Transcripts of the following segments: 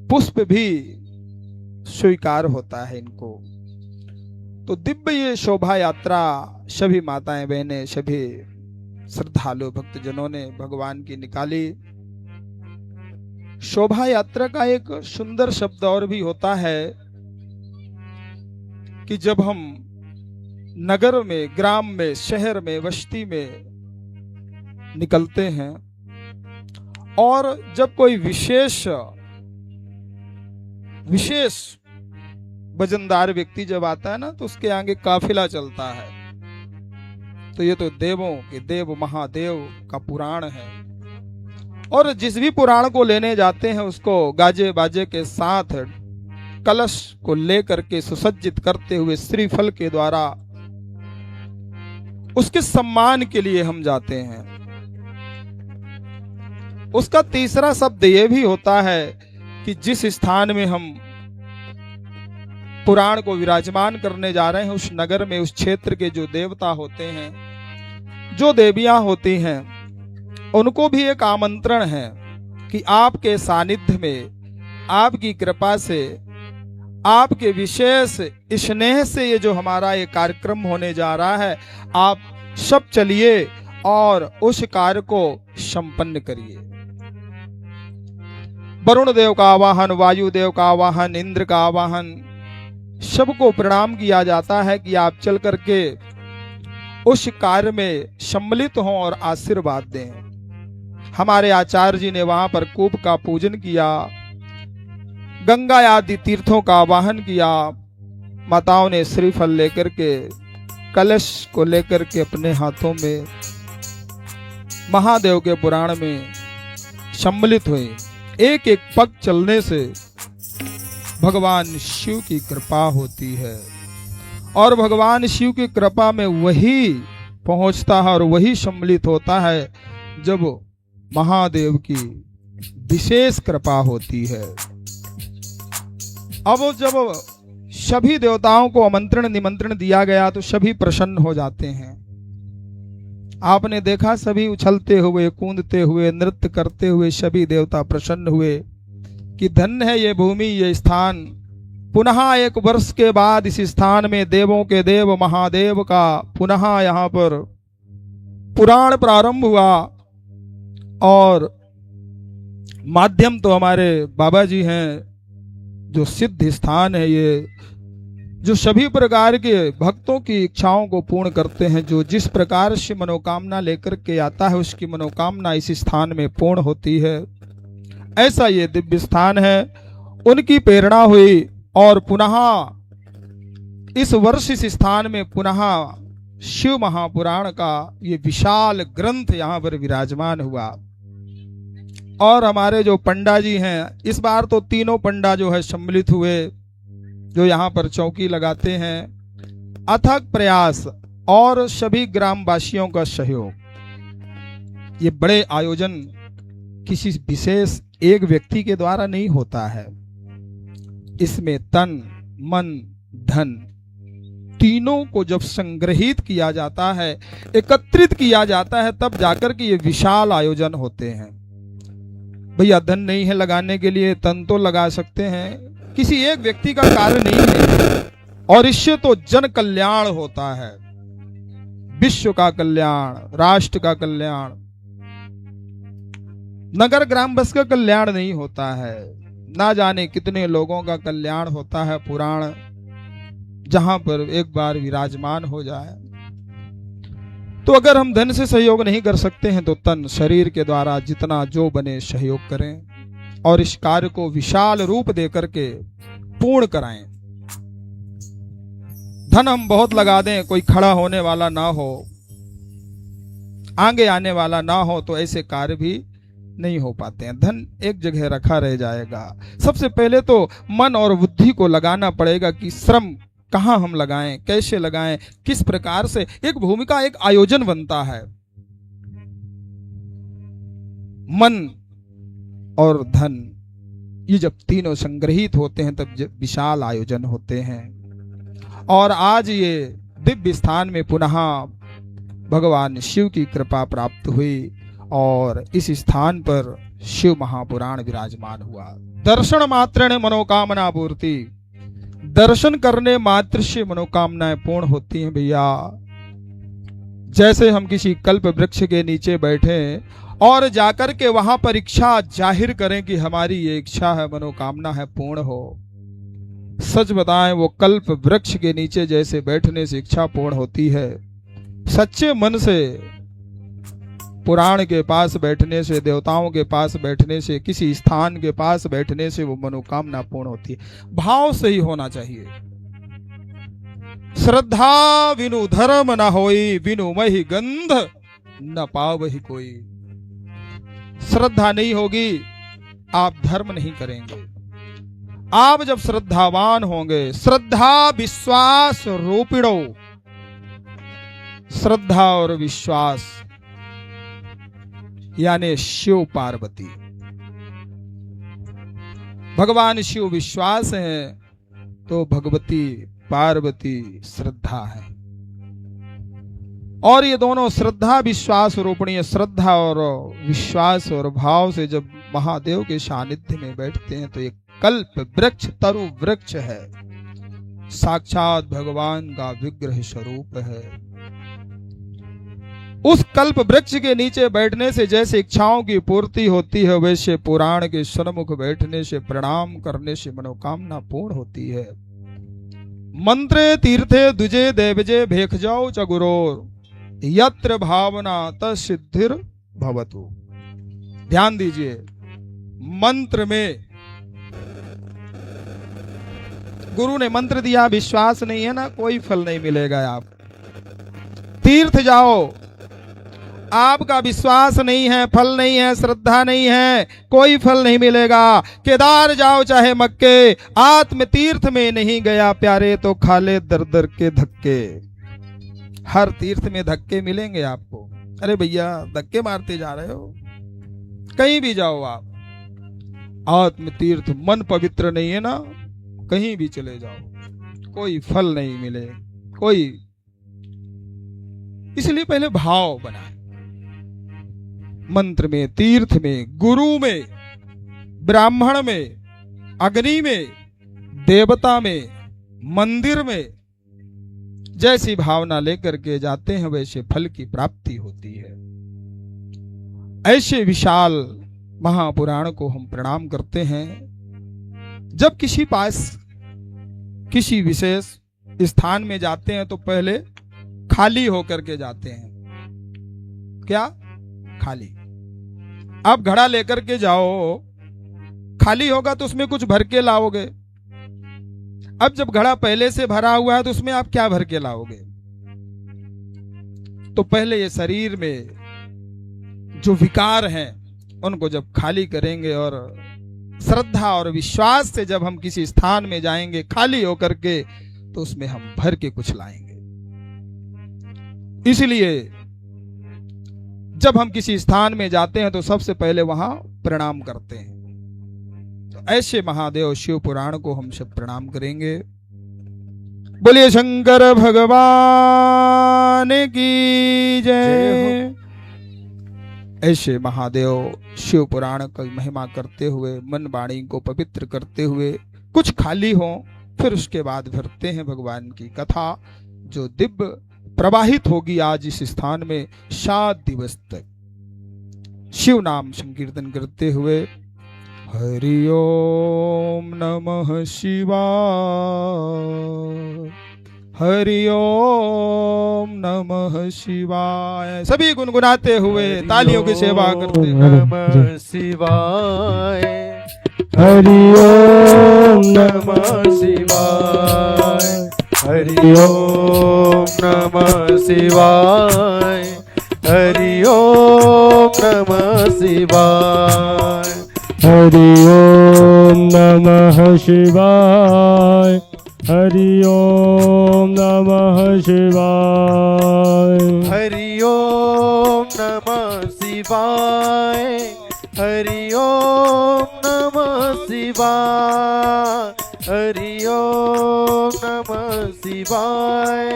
पुष्प भी स्वीकार होता है इनको। तो दिव्य ये शोभा यात्रा सभी माताएं बहनें सभी श्रद्धालु भक्तजनों ने भगवान की निकाली। शोभा यात्रा का एक सुंदर शब्द और भी होता है कि जब हम नगर में, ग्राम में, शहर में, बस्ती में निकलते हैं और जब कोई विशेष वजनदार व्यक्ति जब आता है ना, तो उसके आगे काफिला चलता है। तो ये तो देवों के देव महादेव का पुराण है। और जिस भी पुराण को लेने जाते हैं उसको गाजे बाजे के साथ कलश को लेकर के सुसज्जित करते हुए श्रीफल के द्वारा उसके सम्मान के लिए हम जाते हैं। उसका तीसरा शब्द यह भी होता है कि जिस स्थान में हम पुराण को विराजमान करने जा रहे हैं, उस नगर में, उस क्षेत्र के जो देवता होते हैं, जो देवियां होती हैं, उनको भी एक आमंत्रण है कि आपके सानिध्य में, आपकी कृपा से, आपके विशेष स्नेह से ये जो हमारा ये कार्यक्रम होने जा रहा है, आप सब चलिए और उस कार्य को संपन्न करिए। वरुण देव का आवाहन, वायु देव का आवाहन, इंद्र का आवाहन, सबको प्रणाम किया जाता है कि आप चल करके उस कार्य में सम्मिलित हों और आशीर्वाद दें। हमारे आचार्य जी ने वहां पर कूप का पूजन किया, गंगा आदि तीर्थों का आवाहन किया। माताओं ने श्रीफल लेकर के, कलश को लेकर के अपने हाथों में महादेव के पुराण में सम्मिलित हुए। एक एक पग चलने से भगवान शिव की कृपा होती है और भगवान शिव की कृपा में वही पहुंचता है और वही सम्मिलित होता है जब महादेव की विशेष कृपा होती है। अब जब सभी देवताओं को आमंत्रण निमंत्रण दिया गया तो सभी प्रसन्न हो जाते हैं। आपने देखा सभी उछलते हुए, कूदते हुए, नृत्य करते हुए सभी देवता प्रसन्न हुए कि धन्य है ये भूमि, ये स्थान। पुनः एक वर्ष के बाद इस स्थान में देवों के देव महादेव का पुनः यहाँ पर पुराण प्रारंभ हुआ और माध्यम तो हमारे बाबा जी हैं, जो सिद्ध स्थान है ये, जो सभी प्रकार के भक्तों की इच्छाओं को पूर्ण करते हैं। जो जिस प्रकार से मनोकामना लेकर के आता है उसकी मनोकामना इस स्थान में पूर्ण होती है। ऐसा ये दिव्य स्थान है। उनकी प्रेरणा हुई और पुनः इस वर्ष इस स्थान में पुनः शिव महापुराण का ये विशाल ग्रंथ यहाँ पर विराजमान हुआ। और हमारे जो पंडा जी हैं, इस बार तो तीनों पंडा जो है सम्मिलित हुए, जो यहाँ पर चौकी लगाते हैं। अथक प्रयास और सभी ग्रामवासियों का सहयोग, ये बड़े आयोजन किसी विशेष एक व्यक्ति के द्वारा नहीं होता है। इसमें तन, मन, धन तीनों को जब संग्रहित किया जाता है, एकत्रित किया जाता है, तब जाकर के ये विशाल आयोजन होते हैं। भैया धन नहीं है लगाने के लिए, तन तो लगा सकते हैं, किसी एक व्यक्ति का कार्य नहीं है। और इससे तो जन कल्याण होता है, विश्व का कल्याण, राष्ट्र का कल्याण, नगर ग्राम बस का कल्याण नहीं होता है। ना जाने कितने लोगों का कल्याण होता है पुराण जहां पर एक बार विराजमान हो जाए। तो अगर हम धन से सहयोग नहीं कर सकते हैं तो तन, शरीर के द्वारा जितना जो बने सहयोग करें और इस कार्य को विशाल रूप देकर के पूर्ण कराएं। धन हम बहुत लगा दें, कोई खड़ा होने वाला ना हो, आगे आने वाला ना हो, तो ऐसे कार्य भी नहीं हो पाते हैं। धन एक जगह रखा रह जाएगा। सबसे पहले तो मन और बुद्धि को लगाना पड़ेगा कि श्रम कहाँ हम लगाएं, कैसे लगाएं, किस प्रकार से एक भूमि का एक आयोजन बनता है। मन और धन ये जब तीनों संग्रहित होते हैं तब विशाल आयोजन होते हैं। और आज ये दिव्य स्थान में पुनः भगवान शिव की कृपा प्राप्त हुई और इस स्थान पर शिव महापुराण विराजमान हुआ। दर्शन मात्र मनोकामना पूर्ति, दर्शन करने मात्र से मनोकामनाएं पूर्ण होती हैं भैया। जैसे हम किसी कल्प वृक्ष के नीचे बैठे और जाकर के वहां पर इच्छा जाहिर करें कि हमारी ये इच्छा है, मनोकामना है, पूर्ण हो। सच बताएं, वो कल्प वृक्ष के नीचे जैसे बैठने से इच्छा पूर्ण होती है, सच्चे मन से पुराण के पास बैठने से, देवताओं के पास बैठने से, किसी स्थान के पास बैठने से वो मनोकामना पूर्ण होती है। भाव सही होना चाहिए। श्रद्धा विनु धर्म न होई, विनु महि गंध न पावहि कोई। श्रद्धा नहीं होगी, आप धर्म नहीं करेंगे। आप जब श्रद्धावान होंगे, श्रद्धा विश्वास रूपिणो, श्रद्धा और विश्वास यानी शिव पार्वती। भगवान शिव विश्वास है तो भगवती पार्वती श्रद्धा है। और ये दोनों श्रद्धा विश्वास रूपणीय, श्रद्धा और विश्वास और भाव से जब महादेव के सानिध्य में बैठते हैं तो एक कल्प वृक्ष, तरु वृक्ष है, साक्षात भगवान का विग्रह स्वरूप है। उस कल्प वृक्ष के नीचे बैठने से जैसे इच्छाओं की पूर्ति होती है, वैसे पुराण के सन्मुख बैठने से, प्रणाम करने से मनोकामना पूर्ण होती है। मंत्रे तीर्थे दुजे देवजे भेख जाओ च गुरोर, यत्र भावना तसिद्धिर भवतु। ध्यान दीजिए, मंत्र में गुरु ने मंत्र दिया, विश्वास नहीं है ना, कोई फल नहीं मिलेगा। आप तीर्थ जाओ, आपका विश्वास नहीं है, फल नहीं है, श्रद्धा नहीं है, कोई फल नहीं मिलेगा। केदार जाओ चाहे मक्के, आत्म तीर्थ में नहीं गया प्यारे तो खाले दर दर के धक्के। हर तीर्थ में धक्के मिलेंगे आपको। अरे भैया धक्के मारते जा रहे हो, कहीं भी जाओ आप, आत्म तीर्थ, मन पवित्र नहीं है ना, कहीं भी चले जाओ कोई फल नहीं मिले, कोई। इसलिए पहले भाव बनाए, मंत्र में, तीर्थ में, गुरु में, ब्राह्मण में, अग्नि में, देवता में, मंदिर में जैसी भावना लेकर के जाते हैं वैसे फल की प्राप्ति होती है। ऐसे विशाल महापुराण को हम प्रणाम करते हैं। जब किसी पास किसी विशेष स्थान में जाते हैं तो पहले खाली होकर के जाते हैं। क्या? खाली। आप घड़ा लेकर के जाओ, खाली होगा तो उसमें कुछ भर के लाओगे। अब जब घड़ा पहले से भरा हुआ है तो उसमें आप क्या भर के लाओगे? तो पहले ये शरीर में जो विकार हैं उनको जब खाली करेंगे, और श्रद्धा और विश्वास से जब हम किसी स्थान में जाएंगे खाली होकर के, तो उसमें हम भर के कुछ लाएंगे। इसलिए जब हम किसी स्थान में जाते हैं तो सबसे पहले वहां प्रणाम करते हैं। तो ऐसे महादेव शिव पुराण को हम सब प्रणाम करेंगे। बोलिए शंकर भगवान की जय। ऐसे महादेव शिव पुराण की महिमा करते हुए, मन वाणी को पवित्र करते हुए, कुछ खाली हो, फिर उसके बाद भरते हैं भगवान की कथा, जो दिव्य प्रवाहित होगी आज इस स्थान में 7 दिवस तक। शिव नाम संकीर्तन करते हुए हरि ओम नमः शिवाय, हरि ओम नमः शिवाय। सभी गुनगुनाते हुए तालियों की सेवा करते हुए नमः शिवाय, हरि ओम नमः शिवाय, हरि ओम नमः शिवाय, हरि ओम नमः शिवाय, हरि ओम नमः शिवाय, हरि ओम नमः शिवाय, हरि ओम नमः शिवाय, हरि ओम नमः शिवाय, हरि ओम नमः शिवाय,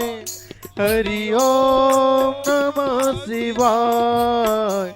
हरि ओम नमः शिवाय,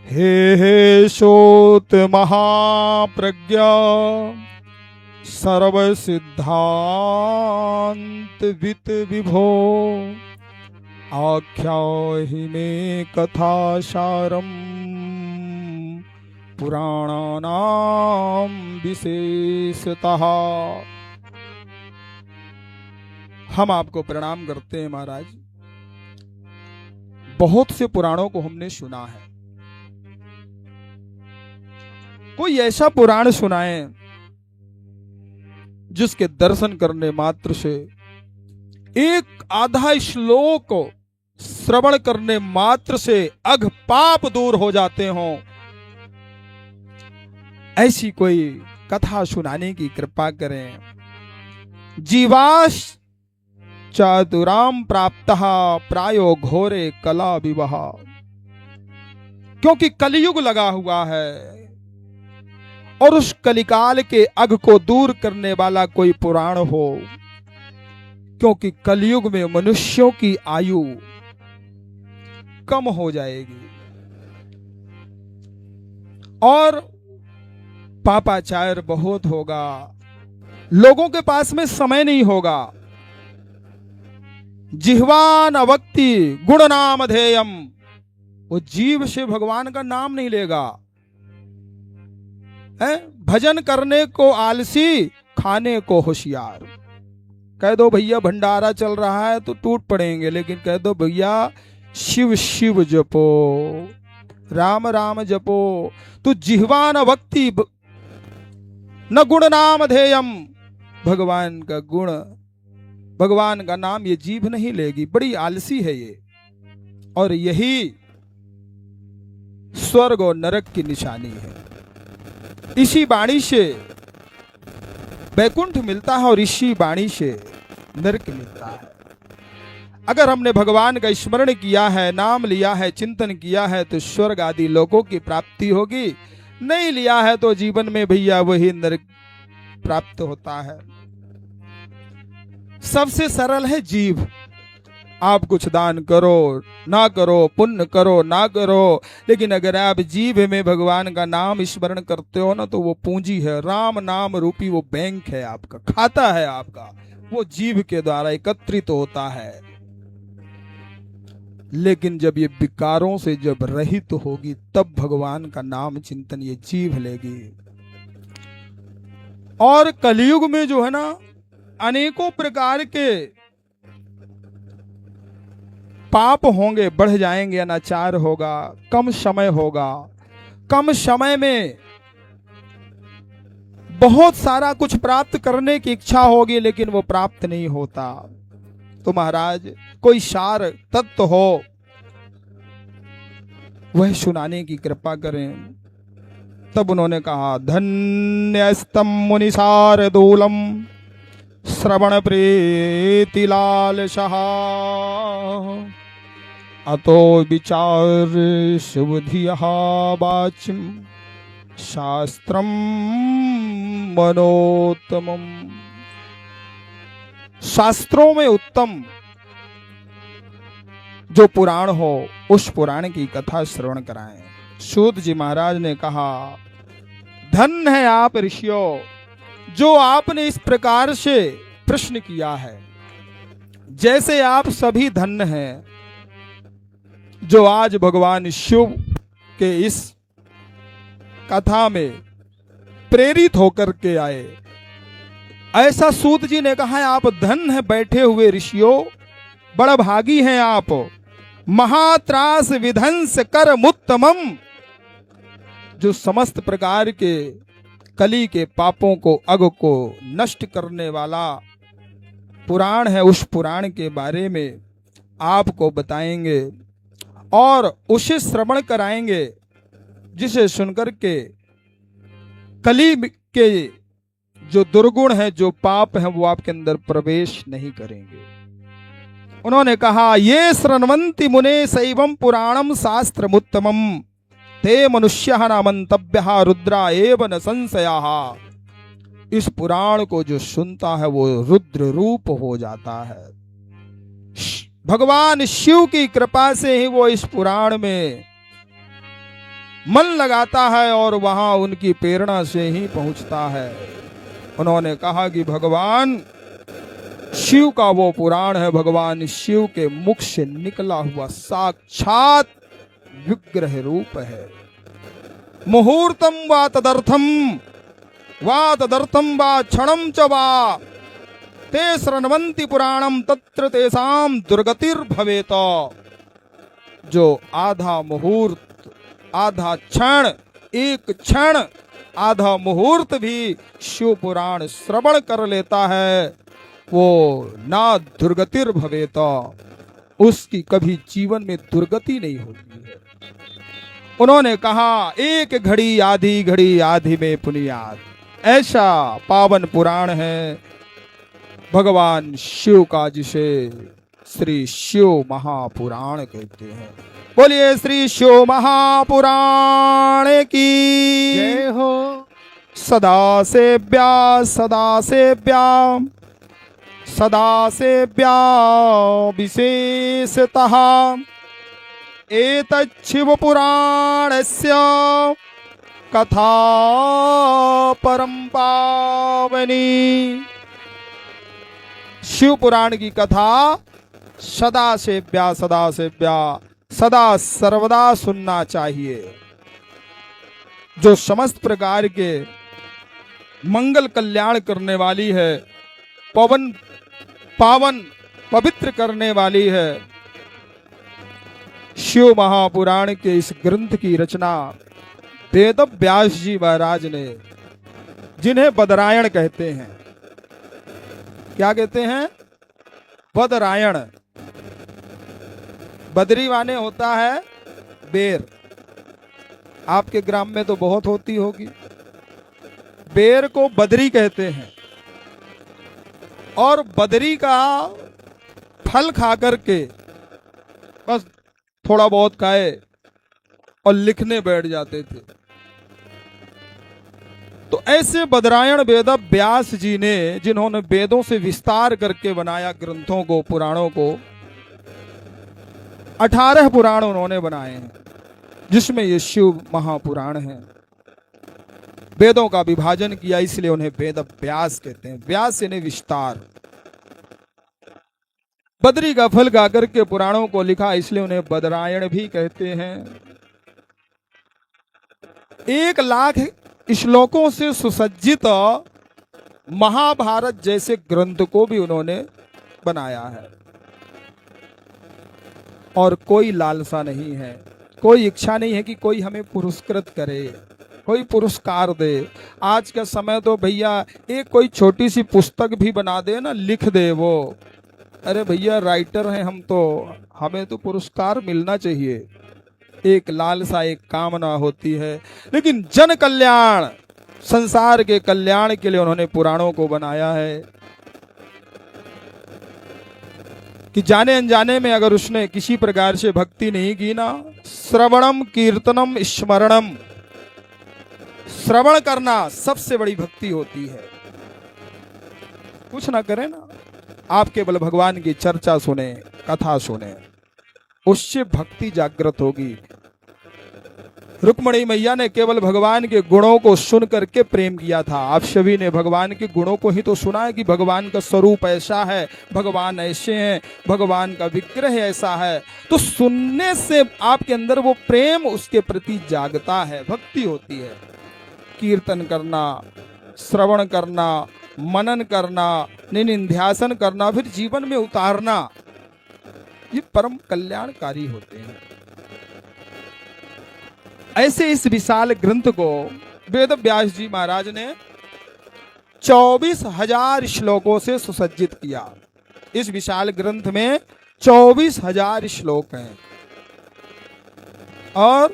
हे शोत महाप्रज्ञा सर्व सिद्धांत वित विभो आख्याहि मे कथासारम पुराणानाम विशेषतः। हम आपको प्रणाम करते हैं महाराज। बहुत से पुराणों को हमने सुना है, कोई ऐसा पुराण सुनाए जिसके दर्शन करने मात्र से, एक आधा श्लोक श्रवण करने मात्र से अघ पाप दूर हो जाते हों। ऐसी कोई कथा सुनाने की कृपा करें। जीवाश चातुराम प्राप्तः प्रायो घोरे कला विवाह। क्योंकि कलयुग लगा हुआ है और उस कलिकाल के अघ को दूर करने वाला कोई पुराण हो, क्योंकि कलयुग में मनुष्यों की आयु कम हो जाएगी और पापाचार बहुत होगा, लोगों के पास में समय नहीं होगा। जिह्वान अवक्ति गुण नाम धेयम, वो जीव से भगवान का नाम नहीं लेगा। भजन करने को आलसी, खाने को होशियार। कह दो भैया भंडारा चल रहा है तो टूट पड़ेंगे, लेकिन कह दो भैया शिव शिव जपो, राम राम जपो, तो जिह्वान भक्ति न गुण नाम धेयम। भगवान का गुण, भगवान का नाम ये जीभ नहीं लेगी, बड़ी आलसी है ये। और यही स्वर्ग और नरक की निशानी है। इसी वाणी से वैकुंठ मिलता है और इसी वाणी से नरक मिलता है। अगर हमने भगवान का स्मरण किया है, नाम लिया है, चिंतन किया है, तो स्वर्ग आदि लोकों की प्राप्ति होगी। नहीं लिया है तो जीवन में भैया वही नरक प्राप्त होता है। सबसे सरल है जीव। आप कुछ दान करो ना करो, पुण्य करो ना करो, लेकिन अगर आप जीभ में भगवान का नाम स्मरण करते हो ना, तो वो पूंजी है, राम नाम रूपी वो बैंक है आपका, खाता है आपका, वो जीभ के द्वारा एकत्रित होता है। लेकिन जब ये विकारों से जब रहित होगी, तब भगवान का नाम चिंतन ये जीभ लेगी। और कलयुग में जो है ना, अनेकों प्रकार के पाप होंगे, बढ़ जाएंगे, अनाचार होगा, कम समय होगा, कम समय में बहुत सारा कुछ प्राप्त करने की इच्छा होगी, लेकिन वो प्राप्त नहीं होता। तो महाराज कोई सार तत्व हो वह सुनाने की कृपा करें। तब उन्होंने कहा, धन्यस्तम मुनिसार दूलम श्रवण प्रीति लालशः अतो विचार शुभधियः वाचिम शास्त्रम मनोत्तमम। शास्त्रों में उत्तम जो पुराण हो, उस पुराण की कथा श्रवण कराएं। सूत जी महाराज ने कहा, धन है आप ऋषियों, जो आपने इस प्रकार से प्रश्न किया है। जैसे आप सभी धन्य हैं जो आज भगवान शिव के इस कथा में प्रेरित होकर के आए। ऐसा सूत जी ने कहा है, आप धन्य हैं बैठे हुए ऋषियों, बड़ा भागी हैं आप। महात्रास विध्वंस कर मुत्तमम, जो समस्त प्रकार के कली के पापों को, अग को नष्ट करने वाला पुराण है, उस पुराण के बारे में आपको बताएंगे और उसे श्रवण कराएंगे, जिसे सुनकर के कली के जो दुर्गुण है, जो पाप है, वो आपके अंदर प्रवेश नहीं करेंगे। उन्होंने कहा, ये शृण्वन्ति मुने शैवम पुराणम शास्त्रमुत्तमम ते मनुष्यः न मंतव्यः रुद्रा एव न संशयः। इस पुराण को जो सुनता है वो रुद्र रूप हो जाता है। भगवान शिव की कृपा से ही वो इस पुराण में मन लगाता है और वहां उनकी प्रेरणा से ही पहुंचता है। उन्होंने कहा कि भगवान शिव का वो पुराण है, भगवान शिव के मुख से निकला हुआ साक्षात विग्रह रूप है। मुहूर्तम वा तदर्थम वा क्षणम च वा ते शृण्वन्ति पुराणम तत्र तेषाम दुर्गतिर्भवेत। जो आधा मुहूर्त, आधा क्षण, एक क्षण, आधा मुहूर्त भी शिव पुराण श्रवण कर लेता है, वो ना दुर्गतिर्भवेत, उसकी कभी जीवन में दुर्गति नहीं होती है। उन्होंने कहा एक घड़ी आधी में पुनियाद, ऐसा पावन पुराण है भगवान शिव का, जिसे श्री शिव महापुराण कहते हैं। बोलिए श्री शिव महापुराण की जय हो। सदा सेव्या सदा सेव्या सदा सेव्या विशेषतः एतत् शिव पुराणस्य कथा परम पावनी। शिव पुराण की कथा सदा सेव्या सदा सर्वदा सुनना चाहिए। जो समस्त प्रकार के मंगल कल्याण करने वाली है, पावन पवित्र करने वाली है। शिव महापुराण के इस ग्रंथ की रचना वेद व्यास जी महाराज ने, जिन्हें बदरायण कहते हैं। क्या कहते हैं? बदरायण। बदरी माने होता है बेर। आपके ग्राम में तो बहुत होती होगी। बेर को बदरी कहते हैं। और बदरी का फल खा करके बस थोड़ा बहुत खाए और लिखने बैठ जाते थे। तो ऐसे बदरायण वेद व्यास जी ने, जिन्होंने वेदों से विस्तार करके बनाया ग्रंथों को, पुराणों को, 18 पुराण उन्होंने बनाए हैं, जिसमें ये शिव महापुराण है। वेदों का विभाजन किया, इसलिए उन्हें वेद व्यास कहते हैं। व्यास यानी विस्तार। बदरी का फल गा करके पुराणों को लिखा, इसलिए उन्हें बदरायण भी कहते हैं। 1 लाख श्लोकों से सुसज्जित महाभारत जैसे ग्रंथ को भी उन्होंने बनाया है। और कोई लालसा नहीं है, कोई इच्छा नहीं है कि कोई हमें पुरस्कृत करे, कोई पुरस्कार दे। आज का समय तो भैया एक कोई छोटी सी पुस्तक भी बना दे ना, लिख दे वो, अरे भैया राइटर हैं हम, तो हमें तो पुरस्कार मिलना चाहिए। एक लालसा, एक कामना होती है। लेकिन जन कल्याण, संसार के कल्याण के लिए उन्होंने पुराणों को बनाया है कि जाने अनजाने में अगर उसने किसी प्रकार से भक्ति नहीं की ना, श्रवणम कीर्तनम स्मरणम, श्रवण करना सबसे बड़ी भक्ति होती है। कुछ ना करें ना, आप केवल भगवान की चर्चा सुने, कथा सुने, उससे भक्ति जागृत होगी। रुक्मणी मैया ने केवल भगवान के गुणों को सुन करके प्रेम किया था। आप सभी ने भगवान के गुणों को ही तो सुना है कि भगवान का स्वरूप ऐसा है, भगवान ऐसे हैं, भगवान का विग्रह ऐसा है। तो सुनने से आपके अंदर वो प्रेम उसके प्रति जागता है, भक्ति होती है। कीर्तन करना, श्रवण करना, मनन करना, निधिध्यासन करना, फिर जीवन में उतारना, ये परम कल्याणकारी होते हैं। ऐसे इस विशाल ग्रंथ को वेद व्यास जी महाराज ने 24,000 श्लोकों से सुसज्जित किया। इस विशाल ग्रंथ में 24,000 श्लोक हैं और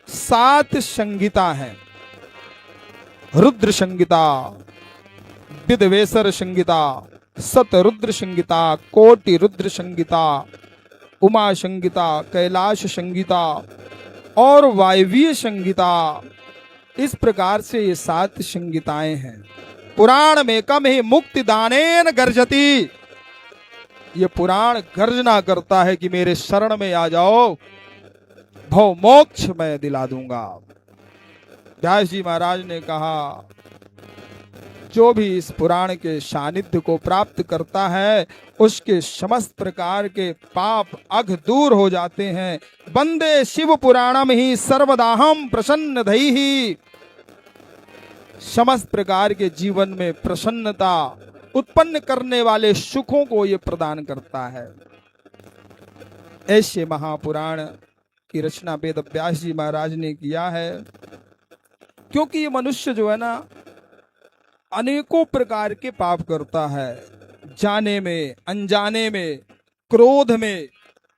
7 संगीता हैं। रुद्र संगीता, विद्वेश्वर संगीता, सतरुद्र संगीता, कोटि रुद्र संगीता, उमा संगीता, कैलाश संगीता और वायवीय संगीता। इस प्रकार से ये 7 संगीताएं हैं। पुराण में कम ही मुक्ति दानेन गर्जती, ये पुराण गर्जना करता है कि मेरे शरण में आ जाओ, भव मोक्ष मैं दिला दूंगा। व्यास जी महाराज ने कहा, जो भी इस पुराण के सानिध्य को प्राप्त करता है उसके समस्त प्रकार के पाप अघ दूर हो जाते हैं। वंदे शिव पुराणम ही सर्वदाहम प्रसन्न धैहि। समस्त प्रकार के जीवन में प्रसन्नता उत्पन्न करने वाले सुखों को ये प्रदान करता है। ऐसे महापुराण की रचना वेद व्यास जी महाराज ने किया है। क्योंकि ये मनुष्य जो है ना, अनेकों प्रकार के पाप करता है, जाने में, अनजाने में, क्रोध में,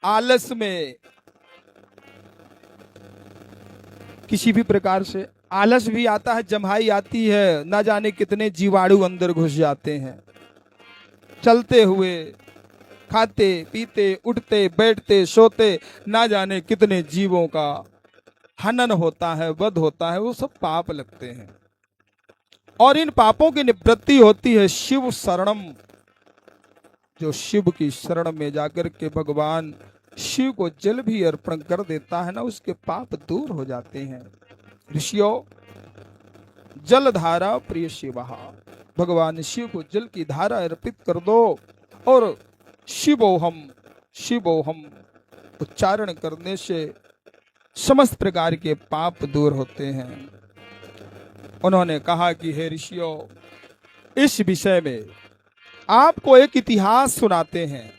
आलस में, किसी भी प्रकार से आलस भी आता है, जम्हाई आती है, ना जाने कितने जीवाणु अंदर घुस जाते हैं। चलते हुए, खाते पीते, उठते बैठते सोते, ना जाने कितने जीवों का हनन होता है, वध होता है, वो सब पाप लगते हैं। और इन पापों की निवृत्ति होती है शिव शरणम। जो शिव की शरण में जाकर के भगवान शिव को जल भी अर्पण कर देता है ना, उसके पाप दूर हो जाते हैं। ऋषियों, जल धारा प्रिय शिवहा, भगवान शिव को जल की धारा अर्पित कर दो और शिवोहम शिवोहम उच्चारण करने से समस्त प्रकार के पाप दूर होते हैं। उन्होंने कहा कि हे ऋषियों, इस विषय में आपको एक इतिहास सुनाते हैं।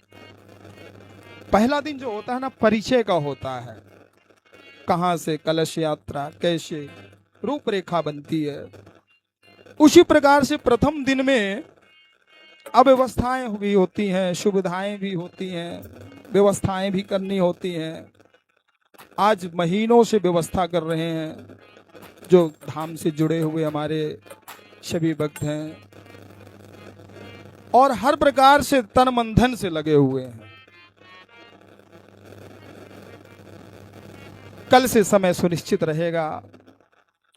पहला दिन जो होता है ना, परिचय का होता है। कहां से कलश यात्रा, कैसे रूपरेखा बनती है। उसी प्रकार से प्रथम दिन में अव्यवस्थाएं भी होती हैं, सुविधाएं भी होती हैं, व्यवस्थाएं भी करनी होती हैं। आज महीनों से व्यवस्था कर रहे हैं जो धाम से जुड़े हुए हमारे सभी भक्त हैं, और हर प्रकार से तन मन धन से लगे हुए हैं। कल से समय सुनिश्चित रहेगा,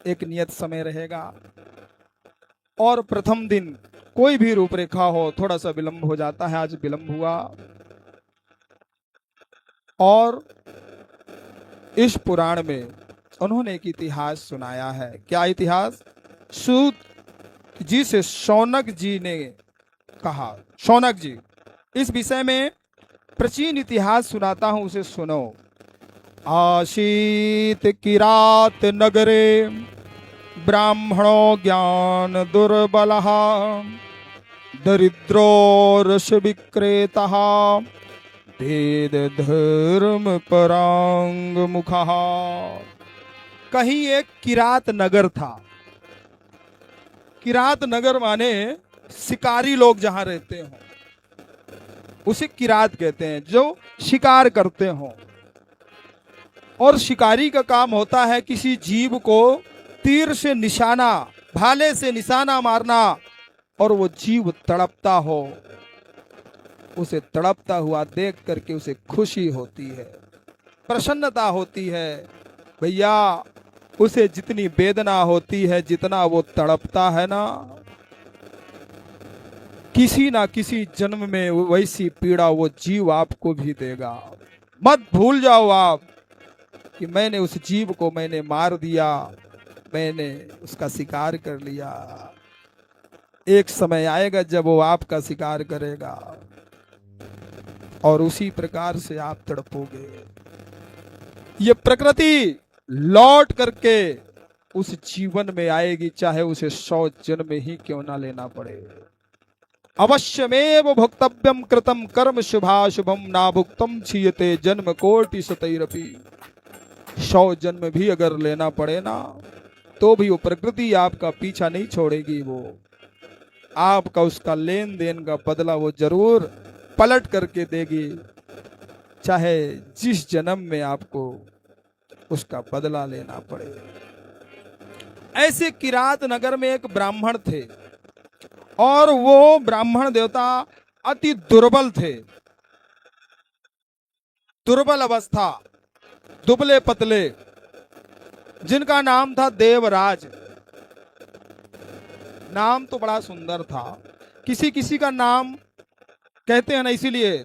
एक नियत समय रहेगा। और प्रथम दिन कोई भी रूपरेखा हो, थोड़ा सा विलंब हो जाता है, आज विलंब हुआ। और इस पुराण में उन्होंने एक इतिहास सुनाया है। क्या इतिहास? सूत जी से शौनक जी ने कहा, शौनक जी, इस विषय में प्राचीन इतिहास सुनाता हूं, उसे सुनो। आशीत किरात नगरे ब्राह्मणो ज्ञान दुर्बलः दरिद्रो रस विक्रेतः वेद धर्म परांग मुखः। कहीं एक किरात नगर था। किरात नगर माने शिकारी लोग जहां रहते हो, उसे किरात कहते हैं, जो शिकार करते हो। और शिकारी का काम होता है किसी जीव को तीर से निशाना, भाले से निशाना मारना, और वो जीव तड़पता हो, उसे तड़पता हुआ देख करके उसे खुशी होती है, प्रसन्नता होती है। भैया, उसे जितनी वेदना होती है, जितना वो तड़पता है ना, किसी ना किसी जन्म में वैसी पीड़ा वो जीव आपको भी देगा। मत भूल जाओ आप कि मैंने उस जीव को मैंने मार दिया, मैंने उसका शिकार कर लिया। एक समय आएगा जब वो आपका शिकार करेगा, और उसी प्रकार से आप तड़पोगे। ये प्रकृति लौट करके उस जीवन में आएगी, चाहे उसे 100 जन्म ही क्यों ना लेना पड़े। अवश्यमेव भोक्तव्यम कृतम कर्म शुभाशुभम ना भुक्तम क्षीयते जन्म कोटि शतैरपि। 100 जन्म भी अगर लेना पड़े ना, तो भी वो प्रकृति आपका पीछा नहीं छोड़ेगी। वो आपका उसका लेन देन का बदला वो जरूर पलट करके देगी, चाहे जिस जन्म में आपको उसका बदला लेना पड़े। ऐसे किरात नगर में एक ब्राह्मण थे, और वो ब्राह्मण देवता अति दुर्बल थे। दुर्बल अवस्था, दुबले पतले, जिनका नाम था देवराज। नाम तो बड़ा सुंदर था। किसी किसी का नाम कहते हैं ना, इसीलिए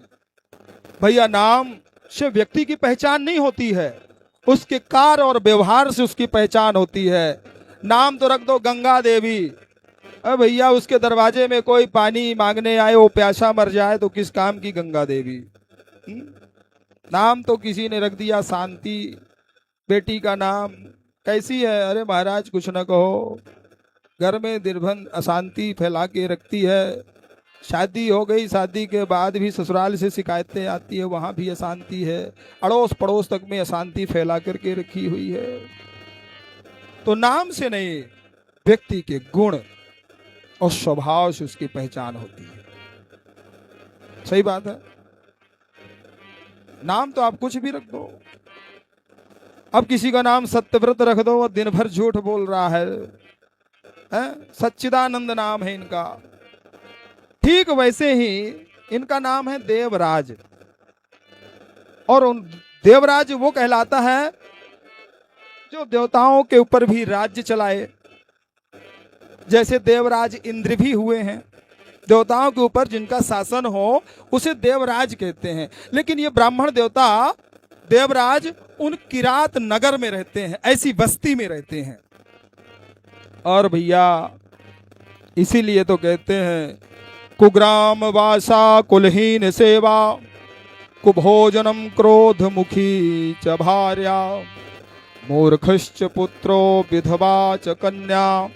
भैया, नाम से व्यक्ति की पहचान नहीं होती है, उसके कार्य और व्यवहार से उसकी पहचान होती है। नाम तो रख दो गंगा देवी। अरे भैया उसके दरवाजे में कोई पानी मांगने आए, वो प्यासा मर जाए तो किस काम की गंगा देवी। नाम तो किसी ने रख दिया शांति, बेटी का नाम कैसी है। अरे महाराज कुछ न कहो, घर में निर्भन अशांति फैला के रखती है। शादी हो गई, शादी के बाद भी ससुराल से शिकायतें आती है, वहां भी अशांति है, अड़ोस पड़ोस तक में अशांति फैला करके रखी हुई है। तो नाम से नहीं, व्यक्ति के गुण और स्वभाव से उसकी पहचान होती है। सही बात है। नाम तो आप कुछ भी रख दो। अब किसी का नाम सत्यव्रत रख दो, वो दिन भर झूठ बोल रहा है, सच्चिदानंद नाम है इनका। ठीक वैसे ही इनका नाम है देवराज, और उन देवराज वो कहलाता है जो देवताओं के ऊपर भी राज्य चलाए। जैसे देवराज इंद्र भी हुए हैं, देवताओं के ऊपर जिनका शासन हो उसे देवराज कहते हैं। लेकिन ये ब्राह्मण देवता देवराज उन किरात नगर में रहते हैं, ऐसी बस्ती में रहते हैं। और भैया इसीलिए तो कहते हैं कुग्राम वासा कुलहीन सेवा, कुभोजनम क्रोध मुखी च भार्या, मूर्खश्च पुत्रो विधवा च कन्या,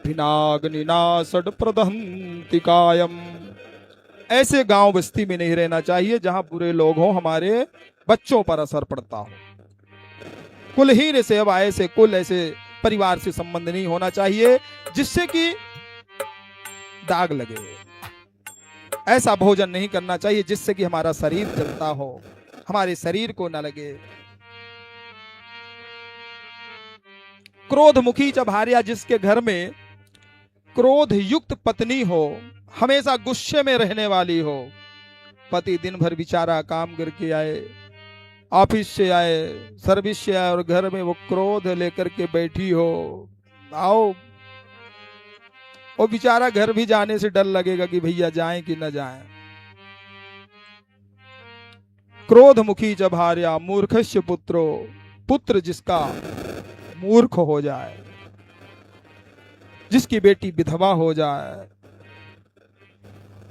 भिनाग्निना सड प्रदहंति कायम। ऐसे गांव बस्ती में नहीं रहना चाहिए जहां बुरे लोग हों, हमारे बच्चों पर असर पड़ता हो। कुलहीन सेवा, ऐसे कुल ऐसे परिवार से संबंध नहीं होना चाहिए जिससे कि दाग लगे। ऐसा भोजन नहीं करना चाहिए जिससे कि हमारा शरीर जलता हो, हमारे शरीर को न लगे। क्रोध मुखी च भार्या, जिसके घर में क्रोध युक्त पत्नी हो, हमेशा गुस्से में रहने वाली हो। पति दिन भर बेचारा काम करके आए, ऑफिस से आए, सर्विस से आए, और घर में वो क्रोध लेकर के बैठी हो। आओ, वो बेचारा घर भी जाने से डर लगेगा कि भैया जाएं कि न जाएं। क्रोध मुखी च भार्या, मूर्खस्य पुत्रो, पुत्र जिसका मूर्ख हो जाए, जिसकी बेटी विधवा हो जाए।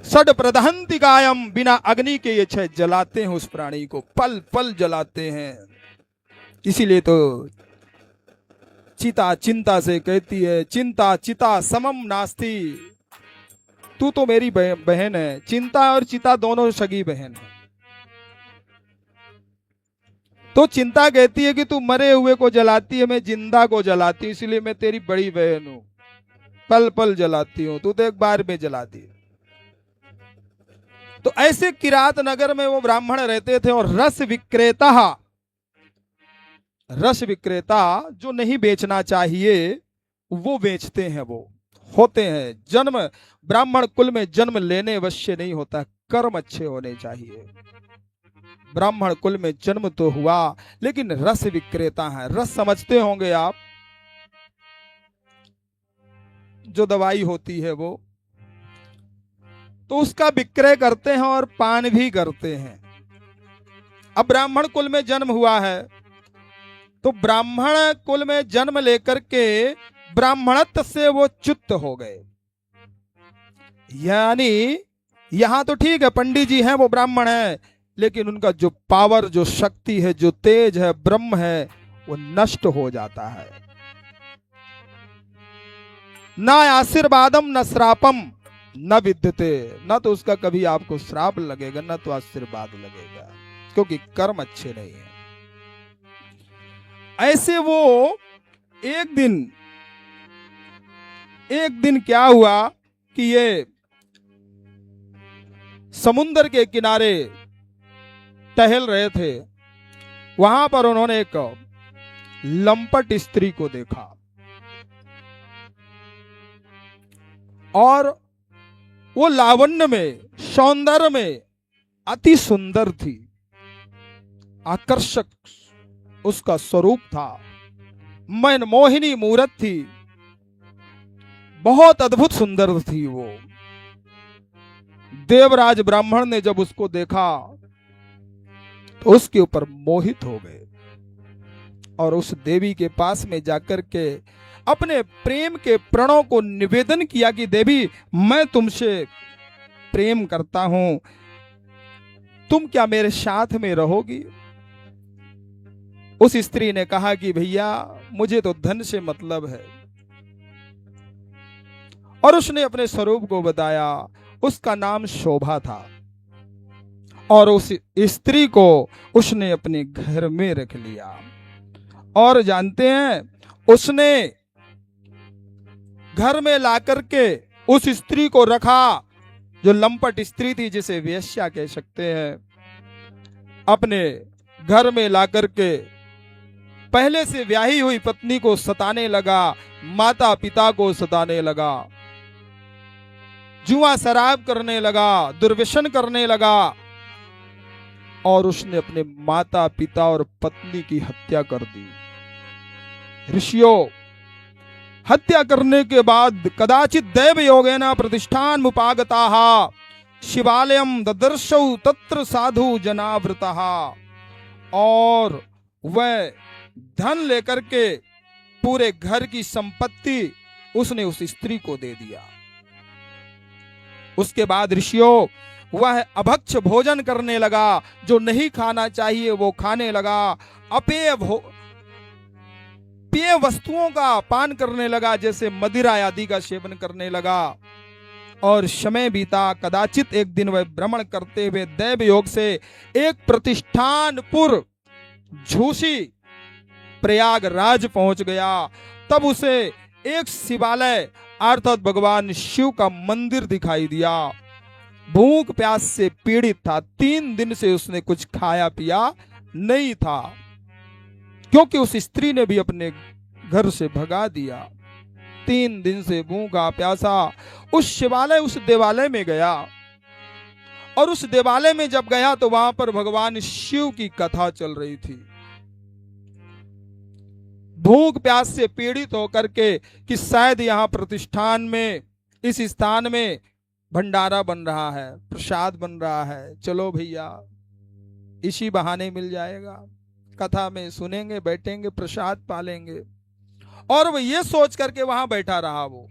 सड प्रदहंति कायम, बिना अग्नि के ये छह जलाते हैं उस प्राणी को, पल पल जलाते हैं। इसीलिए तो चिता चिंता से कहती है, चिंता चिता समम नास्ति। तू तो मेरी बहन है। चिंता और चिता दोनों सगी बहन है। तो चिंता कहती है कि तू मरे हुए को जलाती है, मैं जिंदा को जलाती हूं, इसलिए मैं तेरी बड़ी बहन हूं, पल पल जलाती हूं, तू तो एक बार में जलाती है। तो ऐसे किरात नगर में वो ब्राह्मण रहते थे। और रस विक्रेता जो नहीं बेचना चाहिए वो बेचते हैं, वो होते हैं। जन्म ब्राह्मण कुल में जन्म लेने अवश्य नहीं होता, कर्म अच्छे होने चाहिए। ब्राह्मण कुल में जन्म तो हुआ, लेकिन रस विक्रेता है। रस समझते होंगे आप, जो दवाई होती है वो, तो उसका विक्रय करते हैं और पान भी करते हैं। अब ब्राह्मण कुल में जन्म हुआ है, तो ब्राह्मण कुल में जन्म लेकर के ब्राह्मणत्व से वो च्युत हो गए। यानी यहां तो ठीक है, पंडित जी हैं, वो ब्राह्मण है, लेकिन उनका जो पावर, जो शक्ति है, जो तेज है, ब्रह्म है, वो नष्ट हो जाता है। ना आशीर्वादम न श्रापम न विद्यते, न तो उसका कभी आपको श्राप लगेगा, न तो आशीर्वाद लगेगा, क्योंकि कर्म अच्छे नहीं है। ऐसे वो एक दिन क्या हुआ कि ये समुद्र के किनारे टहल रहे थे। वहां पर उन्होंने एक लंपट स्त्री को देखा, और वो लावण्य में, सौंदर्य में अति सुंदर थी, आकर्षक उसका स्वरूप था, मनमोहिनी मूरत थी, बहुत अद्भुत सुंदर थी वो। देवराज ब्राह्मण ने जब उसको देखा तो उसके ऊपर मोहित हो गए, और उस देवी के पास में जाकर के अपने प्रेम के प्रणों को निवेदन किया कि देवी मैं तुमसे प्रेम करता हूं, तुम क्या मेरे साथ में रहोगी? उस स्त्री ने कहा कि भैया मुझे तो धन से मतलब है, और उसने अपने स्वरूप को बताया। उसका नाम शोभा था और उस स्त्री को उसने अपने घर में रख लिया। और जानते हैं उसने घर में लाकर के उस स्त्री को रखा जो लंपट स्त्री थी, जिसे वेश्या कह सकते हैं। अपने घर में लाकर के पहले से ब्याही हुई पत्नी को सताने लगा, माता पिता को सताने लगा, जुआ शराब करने लगा, दुर्व्यसन करने लगा, और उसने अपने माता पिता और पत्नी की हत्या कर दी। ऋषियों, हत्या करने के बाद कदाचित दैव योगेन प्रतिष्ठान मुपागताः शिवालयम ददर्शौ तत्र साधु जनावृतः, और वह धन लेकर के पूरे घर की संपत्ति उसने उस स्त्री को दे दिया। उसके बाद ऋषियों वह अभक्ष भोजन करने लगा, जो नहीं खाना चाहिए वो खाने लगा, पेय वस्तुओं का पान करने लगा, जैसे मदिरा आदि का सेवन करने लगा। और समय बीता, कदाचित एक दिन वह भ्रमण करते हुए दैव योग से एक प्रतिष्ठानपुर झूसी प्रयागराज पहुंच गया। तब उसे एक शिवालय अर्थात भगवान शिव का मंदिर दिखाई दिया। भूख प्यास से पीड़ित था, 3 दिन से उसने कुछ खाया पिया नहीं था, क्योंकि उस स्त्री ने भी अपने घर से भगा दिया। 3 दिन से भूखा प्यासा उस शिवालय, उस देवालय में गया, और उस देवालय में जब गया तो वहां पर भगवान शिव की कथा चल रही थी। भूख प्यास से पीड़ित होकर के कि शायद यहाँ प्रतिष्ठान में, इस स्थान में भंडारा बन रहा है, प्रसाद बन रहा है, चलो भैया इसी बहाने मिल जाएगा, कथा में सुनेंगे, बैठेंगे, प्रसाद पालेंगे। और वो ये सोच करके वहां बैठा रहा वो।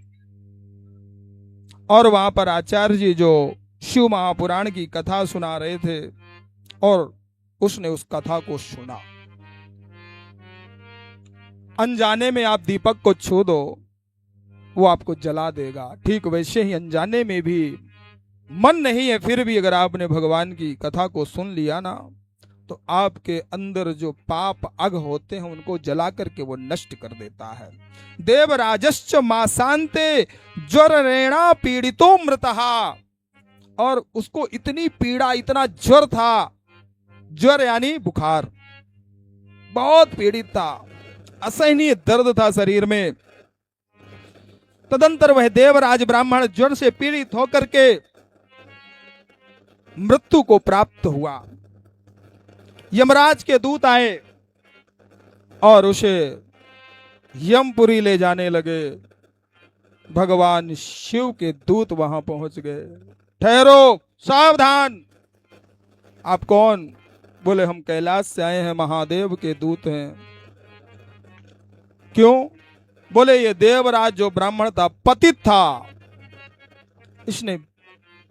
और वहां पर आचार्य जी जो शिव महापुराण की कथा सुना रहे थे, और उसने उस कथा को सुना। अनजाने में आप दीपक को छू दो, वो आपको जला देगा। ठीक वैसे ही अनजाने में भी मन नहीं है, फिर भी अगर आपने भगवान की कथा को सुन लिया ना, तो आपके अंदर जो पाप अग होते हैं उनको जला करके वो नष्ट कर देता है। देवराजश्च मासान्ते ज्वरेणा पीड़ितो मृतः, और उसको इतनी पीड़ा, इतना ज्वर था, ज्वर यानी बुखार, बहुत पीड़ित था, असहनीय दर्द था शरीर में। तदंतर वह देवराज ब्राह्मण ज्वर से पीड़ित होकर के मृत्यु को प्राप्त हुआ। यमराज के दूत आए और उसे यमपुरी ले जाने लगे। भगवान शिव के दूत वहां पहुंच गए। ठहरो, सावधान, आप कौन? बोले हम कैलाश से आए हैं, महादेव के दूत हैं। क्यों? बोले ये देवराज जो ब्राह्मण था पतित था, इसने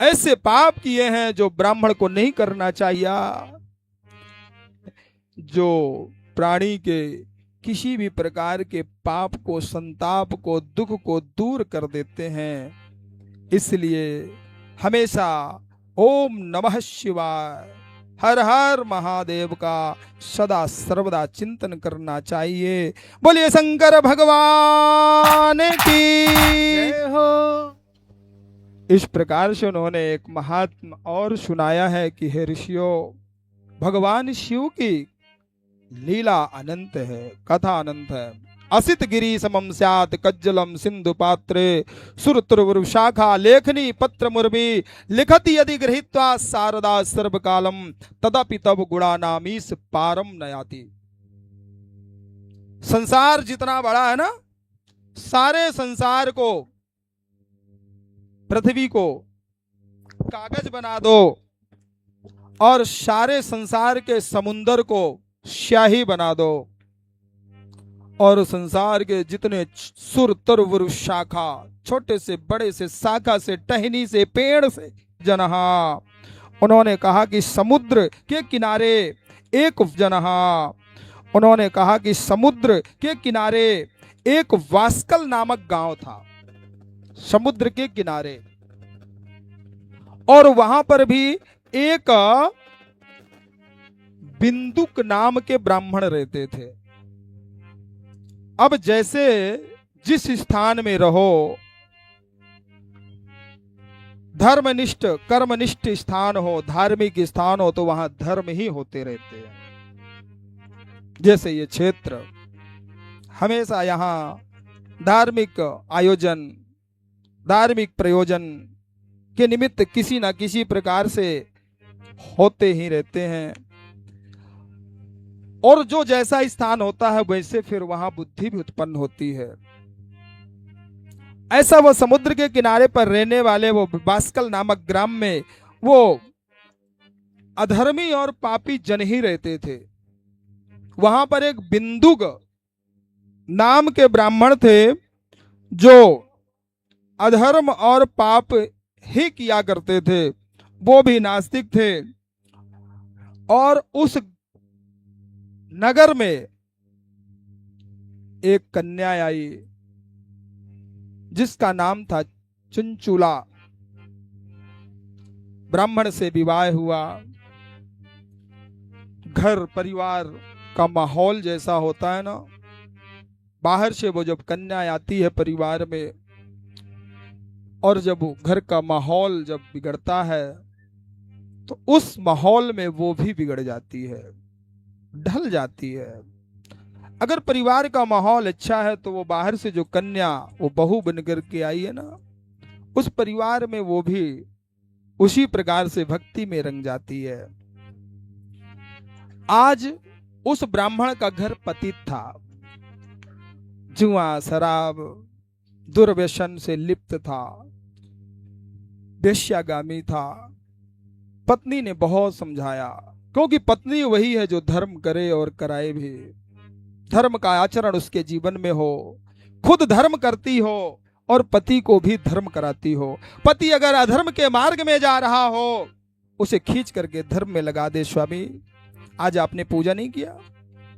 ऐसे पाप किए हैं जो ब्राह्मण को नहीं करना चाहिए, जो प्राणी के किसी भी प्रकार के पाप को, संताप को, दुख को दूर कर देते हैं। इसलिए हमेशा ओम नमः शिवाय, हर हर महादेव का सदा सर्वदा चिंतन करना चाहिए। बोलिए शंकर भगवान की जय हो। इस प्रकार से उन्होंने एक महात्मा और सुनाया है कि हे ऋषियों, भगवान शिव की लीला अनंत है, कथा अनंत है। असित गिरी समम स्यात् कज्जलम सिंधु पात्रे सुरतुर शाखा लेखनी पत्र मुर्मी लिखति यदि गृहीत्वा शारदा सर्वकालम तदपि तब गुणानामीस पारम नयाति। संसार जितना बड़ा है ना, सारे संसार को, पृथ्वी को कागज बना दो और सारे संसार के समुंदर को स्याही बना दो और संसार के जितने सुर तर वरु शाखा, छोटे से बड़े से, शाखा से, टहनी से, पेड़ से जनहा, उन्होंने कहा कि समुद्र के किनारे एक जनहा, उन्होंने कहा कि समुद्र के किनारे एक वास्कल नामक गांव था, समुद्र के किनारे, और वहां पर भी एक बिंदुक नाम के ब्राह्मण रहते थे। अब जैसे जिस स्थान में रहो, धर्मनिष्ठ कर्मनिष्ठ स्थान हो, धार्मिक स्थान हो, तो वहां धर्म ही होते रहते हैं। जैसे ये क्षेत्र हमेशा यहां धार्मिक आयोजन, धार्मिक प्रयोजन के निमित्त किसी ना किसी प्रकार से होते ही रहते हैं, और जो जैसा स्थान होता है वैसे फिर वहां बुद्धि भी उत्पन्न होती है। ऐसा वो समुद्र के किनारे पर रहने वाले वो बास्कल नामक ग्राम में वो अधर्मी और पापी जन ही रहते थे। वहां पर एक बिंदुक नाम के ब्राह्मण थे जो अधर्म और पाप ही किया करते थे, वो भी नास्तिक थे। और उस नगर में एक कन्या आई जिसका नाम था चुनचुला। ब्राह्मण से विवाह हुआ। घर परिवार का माहौल जैसा होता है ना, बाहर से वो जब कन्या आती है परिवार में, और जब वो घर का माहौल जब बिगड़ता है तो उस माहौल में वो भी बिगड़ जाती है, ढल जाती है। अगर परिवार का माहौल अच्छा है तो वो बाहर से जो कन्या वो बहू बनकर के आई है ना, उस परिवार में वो भी उसी प्रकार से भक्ति में रंग जाती है। आज उस ब्राह्मण का घर पतित था, जुआ शराब दुर्व्यसन से लिप्त था, वेश्यागामी था। पत्नी ने बहुत समझाया, क्योंकि पत्नी वही है जो धर्म करे और कराए भी, धर्म का आचरण उसके जीवन में हो, खुद धर्म करती हो और पति को भी धर्म कराती हो। पति अगर अधर्म के मार्ग में जा रहा हो उसे खींच करके धर्म में लगा दे। स्वामी आज आपने पूजा नहीं किया,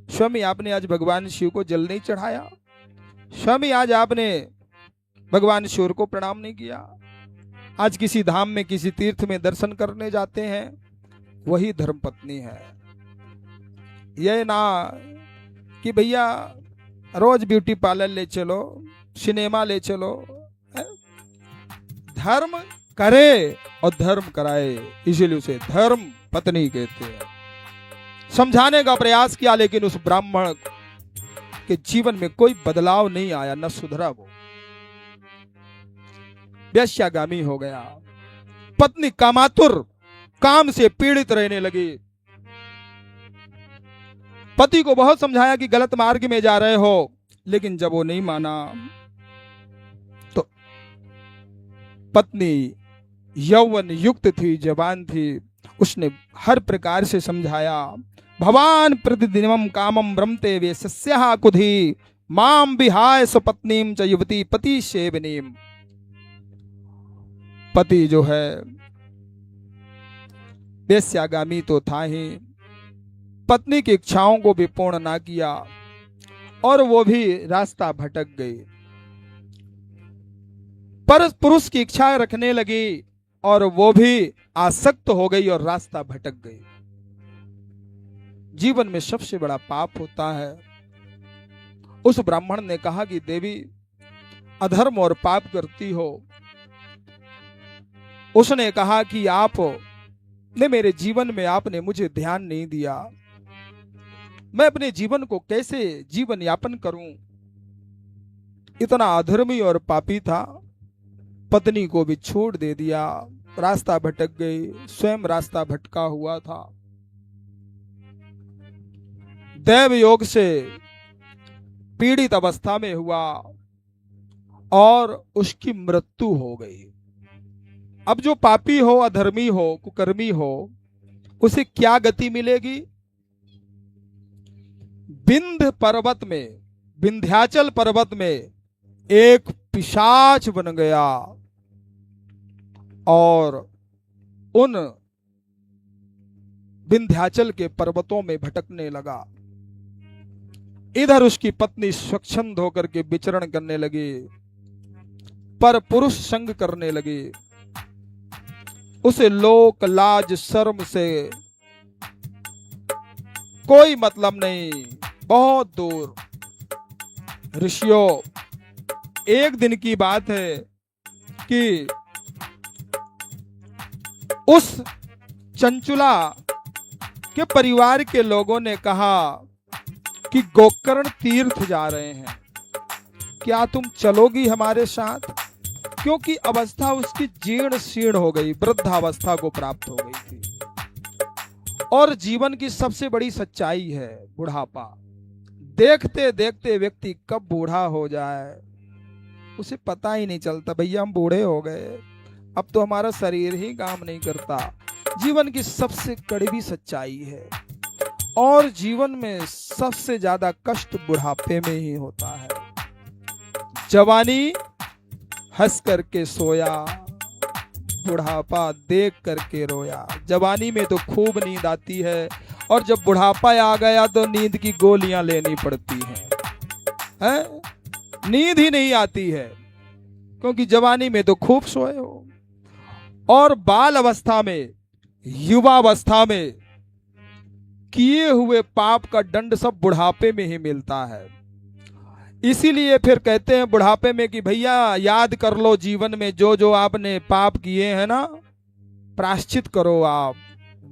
स्वामी आपने आज भगवान शिव को जल नहीं चढ़ाया, स्वामी आज आपने भगवान शिव को प्रणाम नहीं किया। आज किसी धाम में किसी तीर्थ में दर्शन करने जाते हैं, वही धर्म पत्नी है। यह ना कि भैया रोज ब्यूटी पार्लर ले चलो, सिनेमा ले चलो, धर्म करे और धर्म कराए, इसीलिए उसे धर्म पत्नी कहते हैं। समझाने का प्रयास किया लेकिन उस ब्राह्मण के जीवन में कोई बदलाव नहीं आया, न सुधरा, वो वेश्यागामी हो गया। पत्नी कामातुर, काम से पीड़ित रहने लगी। पति को बहुत समझाया कि गलत मार्ग में जा रहे हो, लेकिन जब वो नहीं माना तो पत्नी यौवन युक्त थी, जवान थी, उसने हर प्रकार से समझाया। भवान प्रतिदिनम कामम ब्रह्मते वे सस्याः कुधी माम विहाय स्वपत्नीम च युवती पति सेवनीम। पति जो है वेश्यागामी तो था ही, पत्नी की इच्छाओं को भी पूर्ण ना किया और वो भी रास्ता भटक गई। पर पुरुष की इच्छा रखने लगी और वो भी आसक्त हो गई और रास्ता भटक गई। जीवन में सबसे बड़ा पाप होता है। उस ब्राह्मण ने कहा कि देवी अधर्म और पाप करती हो। उसने कहा कि आप ने मेरे जीवन में आपने मुझे ध्यान नहीं दिया, मैं अपने जीवन को कैसे जीवन यापन करूं। इतना अधर्मी और पापी था, पत्नी को भी छोड़ दे दिया, रास्ता भटक गई, स्वयं रास्ता भटका हुआ था। दैव योग से पीड़ित अवस्था में हुआ और उसकी मृत्यु हो गई। अब जो पापी हो, अधर्मी हो, कुकर्मी हो, उसे क्या गति मिलेगी? विंध्य पर्वत में विंध्याचल पर्वत में एक पिशाच बन गया और उन विंध्याचल के पर्वतों में भटकने लगा। इधर उसकी पत्नी स्वच्छंद होकर के विचरण करने लगी, पर पुरुष संग करने लगी। उसे लोक लाज शर्म से कोई मतलब नहीं, बहुत दूर। ऋषियों, एक दिन की बात है कि उस चंचुला के परिवार के लोगों ने कहा कि गोकर्ण तीर्थ जा रहे हैं, क्या तुम चलोगी हमारे साथ? क्योंकि अवस्था उसकी जीर्ण शीर्ण हो गई, वृद्धावस्था को प्राप्त हो गई थी। और जीवन की सबसे बड़ी सच्चाई है बुढ़ापा। देखते देखते व्यक्ति कब बूढ़ा हो जाए उसे पता ही नहीं चलता। भैया हम बूढ़े हो गए, अब तो हमारा शरीर ही काम नहीं करता। जीवन की सबसे कड़वी सच्चाई है और जीवन में सबसे ज्यादा कष्ट बुढ़ापे में ही होता है। जवानी हंस करके सोया, बुढ़ापा देख करके रोया। जवानी में तो खूब नींद आती है और जब बुढ़ापा आ गया तो नींद की गोलियां लेनी पड़ती हैं। नींद ही नहीं आती है क्योंकि जवानी में तो खूब सोए हो। और बाल अवस्था में, युवावस्था में किए हुए पाप का दंड सब बुढ़ापे में ही मिलता है। इसीलिए फिर कहते हैं बुढ़ापे में कि भैया याद कर लो जीवन में जो जो आपने पाप किए हैं ना, प्रायश्चित करो, आप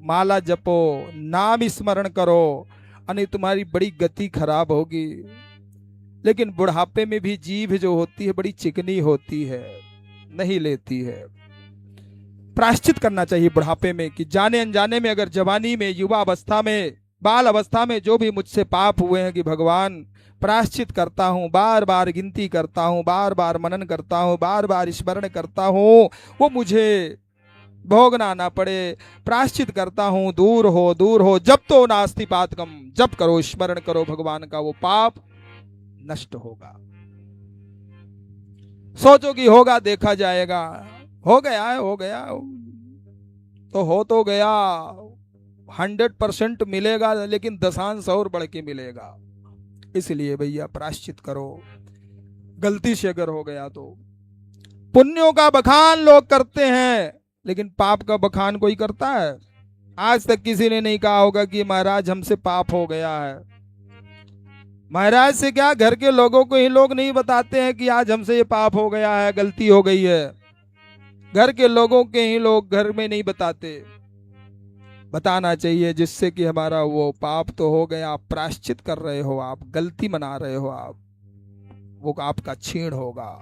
माला जपो, नाम स्मरण करो, अन्य तुम्हारी बड़ी गति खराब होगी। लेकिन बुढ़ापे में भी जीभ जो होती है बड़ी चिकनी होती है, नहीं लेती है। प्रायश्चित करना चाहिए बुढ़ापे में कि जाने अनजाने में, अगर जवानी में, युवा अवस्था में, बाल अवस्था में जो भी मुझसे पाप हुए हैं कि भगवान प्रायश्चित करता हूं, बार बार गिनती करता हूं, बार बार मनन करता हूं, बार बार स्मरण करता हूं, वो मुझे भोगना ना पड़े। प्रायश्चित करता हूं, दूर हो। जब तो नास्ति पातकम, जब करो स्मरण करो भगवान का, वो पाप नष्ट होगा। सोचो कि होगा देखा जाएगा, हो गया है, हो गया तो हो तो गया, 100% मिलेगा, लेकिन दशांश और बढ़ के मिलेगा। इसलिए भैया प्रायश्चित करो, गलती से अगर हो गया तो। पुण्यों का बखान लोग करते हैं लेकिन पाप का बखान कोई करता है? आज तक किसी ने नहीं कहा होगा कि महाराज हमसे पाप हो गया है। महाराज से क्या, घर के लोगों को ही लोग नहीं बताते हैं कि आज हमसे ये पाप हो गया है, गलती हो गई है। घर के लोगों के ही लोग घर में नहीं बताते। बताना चाहिए जिससे कि हमारा वो पाप तो हो गया, आप प्रायश्चित कर रहे हो, आप गलती मना रहे हो, आप वो आपका छीण होगा।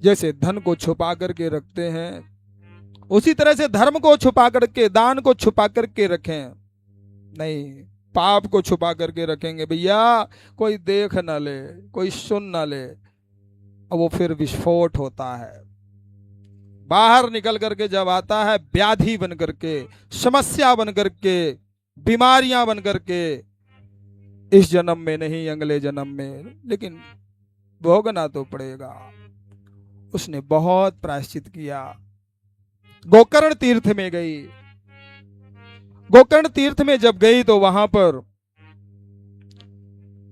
जैसे धन को छुपा करके रखते हैं उसी तरह से धर्म को छुपा करके, दान को छुपा करके रखें। नहीं, पाप को छुपा करके रखेंगे भैया, कोई देख ना ले, कोई सुन ना ले, और वो फिर विस्फोट होता है। बाहर निकल करके जब आता है व्याधि बन करके, समस्या बन करके, बीमारियां बन करके, इस जन्म में नहीं अगले जन्म में, लेकिन भोगना तो पड़ेगा। उसने बहुत प्रायश्चित किया। गोकर्ण तीर्थ में गई। गोकर्ण तीर्थ में जब गई तो वहां पर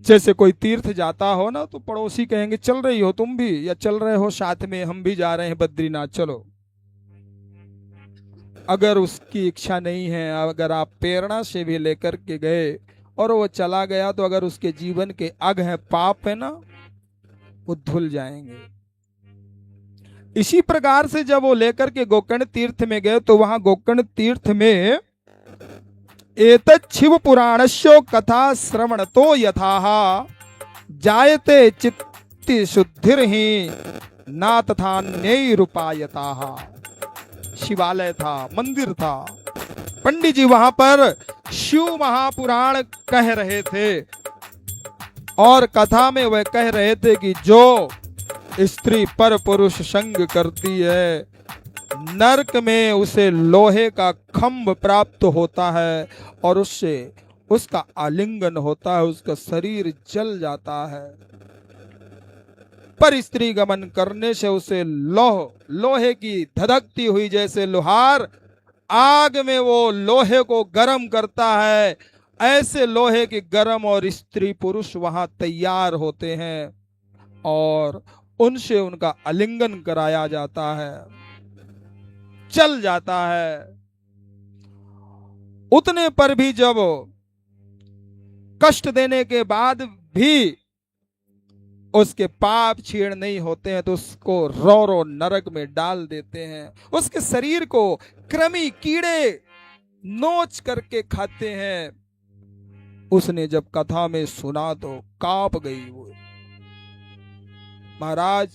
जैसे कोई तीर्थ जाता हो ना तो पड़ोसी कहेंगे चल रही हो तुम भी, या चल रहे हो साथ में, हम भी जा रहे हैं बद्रीनाथ, चलो। अगर उसकी इच्छा नहीं है, अगर आप प्रेरणा से भी लेकर के गए और वो चला गया, तो अगर उसके जीवन के अग है, पाप है ना, वो धुल जाएंगे। इसी प्रकार से जब वो लेकर के गोकर्ण तीर्थ में गए तो वहां गोकर्ण तीर्थ में एतत् शिव पुराणस्यो कथा श्रवण तो यथाह जायते चित्ति शुद्धिर्हि ना तथा नैरुपायताः। शिवालय था, मंदिर था। पंडित जी वहां पर शिव महापुराण कह रहे थे और कथा में वह कह रहे थे कि जो स्त्री पर पुरुष संग करती है नरक में उसे लोहे का खंभ प्राप्त होता है और उससे उसका आलिंगन होता है, उसका शरीर जल जाता है। पर स्त्री गमन करने से उसे लोहे की धधकती हुई जैसे लोहार आग में वो लोहे को गर्म करता है, ऐसे लोहे के गर्म और स्त्री पुरुष वहां तैयार होते हैं और उनसे उनका आलिंगन कराया जाता है, चल जाता है। उतने पर भी जब कष्ट देने के बाद भी उसके पाप छीण नहीं होते हैं तो उसको रो नरक में डाल देते हैं। उसके शरीर को कृमि कीड़े नोच करके खाते हैं। उसने जब कथा में सुना तो कांप गई वो। महाराज,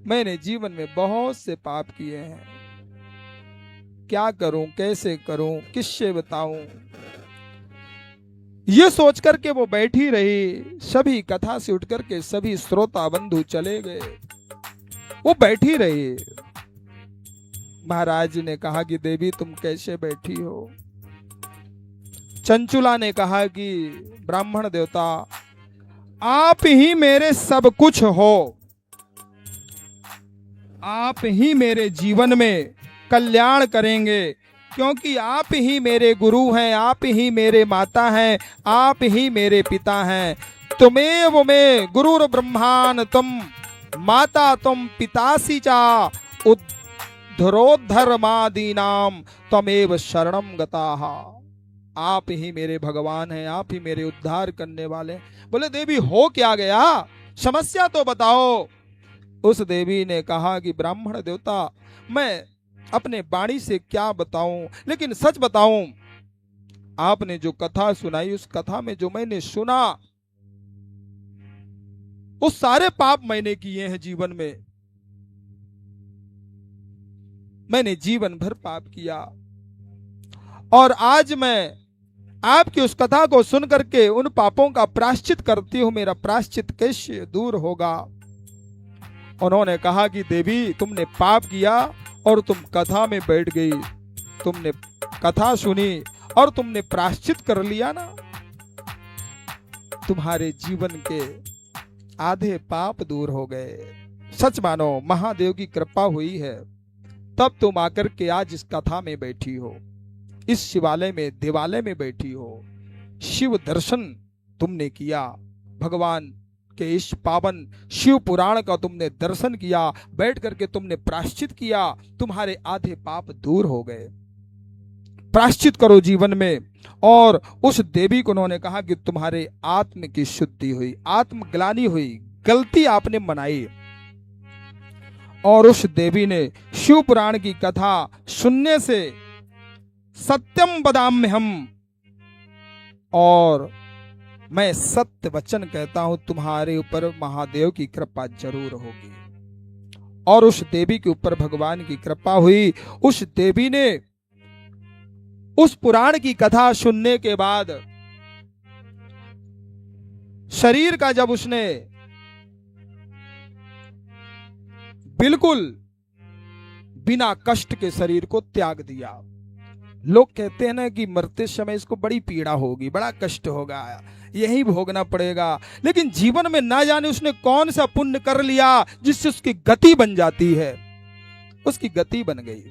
मैंने जीवन में बहुत से पाप किए हैं, क्या करूं, कैसे करूं, किससे बताऊं। ये सोच करके वो बैठी रही। सभी कथा से उठ करके सभी श्रोता बंधु चले गए, वो बैठी रही। महाराज ने कहा कि देवी तुम कैसे बैठी हो। चंचुला ने कहा कि ब्राह्मण देवता, आप ही मेरे सब कुछ हो, आप ही मेरे जीवन में कल्याण करेंगे, क्योंकि आप ही मेरे गुरु हैं, आप ही मेरे माता हैं, आप ही मेरे पिता हैं। तुमेव में गुरुर ब्रह्मान तुम माता तुम पितासी चा उद्धरोद्धर्मादीनाम तमेव शरणम गताः। आप ही मेरे भगवान हैं, आप ही मेरे उद्धार करने वाले। बोले देवी हो क्या गया, समस्या तो बताओ। उस देवी ने कहा कि ब्राह्मण देवता, मैं अपने वाणी से क्या बताऊं, लेकिन सच बताऊं, आपने जो कथा सुनाई उस कथा में जो मैंने सुना उस सारे पाप मैंने किए हैं जीवन में। मैंने जीवन भर पाप किया और आज मैं आपकी उस कथा को सुन करके उन पापों का प्रायश्चित करती हूं। मेरा प्रायश्चित कैसे दूर होगा। उन्होंने कहा कि देवी तुमने पाप किया और तुम कथा में बैठ गई, तुमने कथा सुनी और तुमने प्रायश्चित कर लिया ना, तुम्हारे जीवन के आधे पाप दूर हो गए। सच मानो महादेव की कृपा हुई है, तब तुम आकर के आज इस कथा में बैठी हो, इस शिवालय में देवालय में बैठी हो। शिव दर्शन तुमने किया, भगवान के इस पावन शिव पुराण का तुमने दर्शन किया, बैठ करके तुमने प्रायश्चित किया, तुम्हारे आधे पाप दूर हो गए। प्रायश्चित करो जीवन में। और उस देवी को उन्होंने कहा कि तुम्हारे आत्म की शुद्धि हुई, आत्मग्लानि हुई, गलती आपने मनाई। और उस देवी ने शिव पुराण की कथा सुनने से सत्यम वदाम्य हम, और मैं सत्य वचन कहता हूं तुम्हारे ऊपर महादेव की कृपा जरूर होगी। और उस देवी के ऊपर भगवान की कृपा हुई। उस देवी ने उस पुराण की कथा सुनने के बाद शरीर का जब उसने बिल्कुल बिना कष्ट के शरीर को त्याग दिया। लोग कहते हैं ना कि मरते समय इसको बड़ी पीड़ा होगी, बड़ा कष्ट होगा, यही भोगना पड़ेगा, लेकिन जीवन में ना जाने उसने कौन सा पुण्य कर लिया जिससे उसकी गति बन जाती है। उसकी गति बन गई,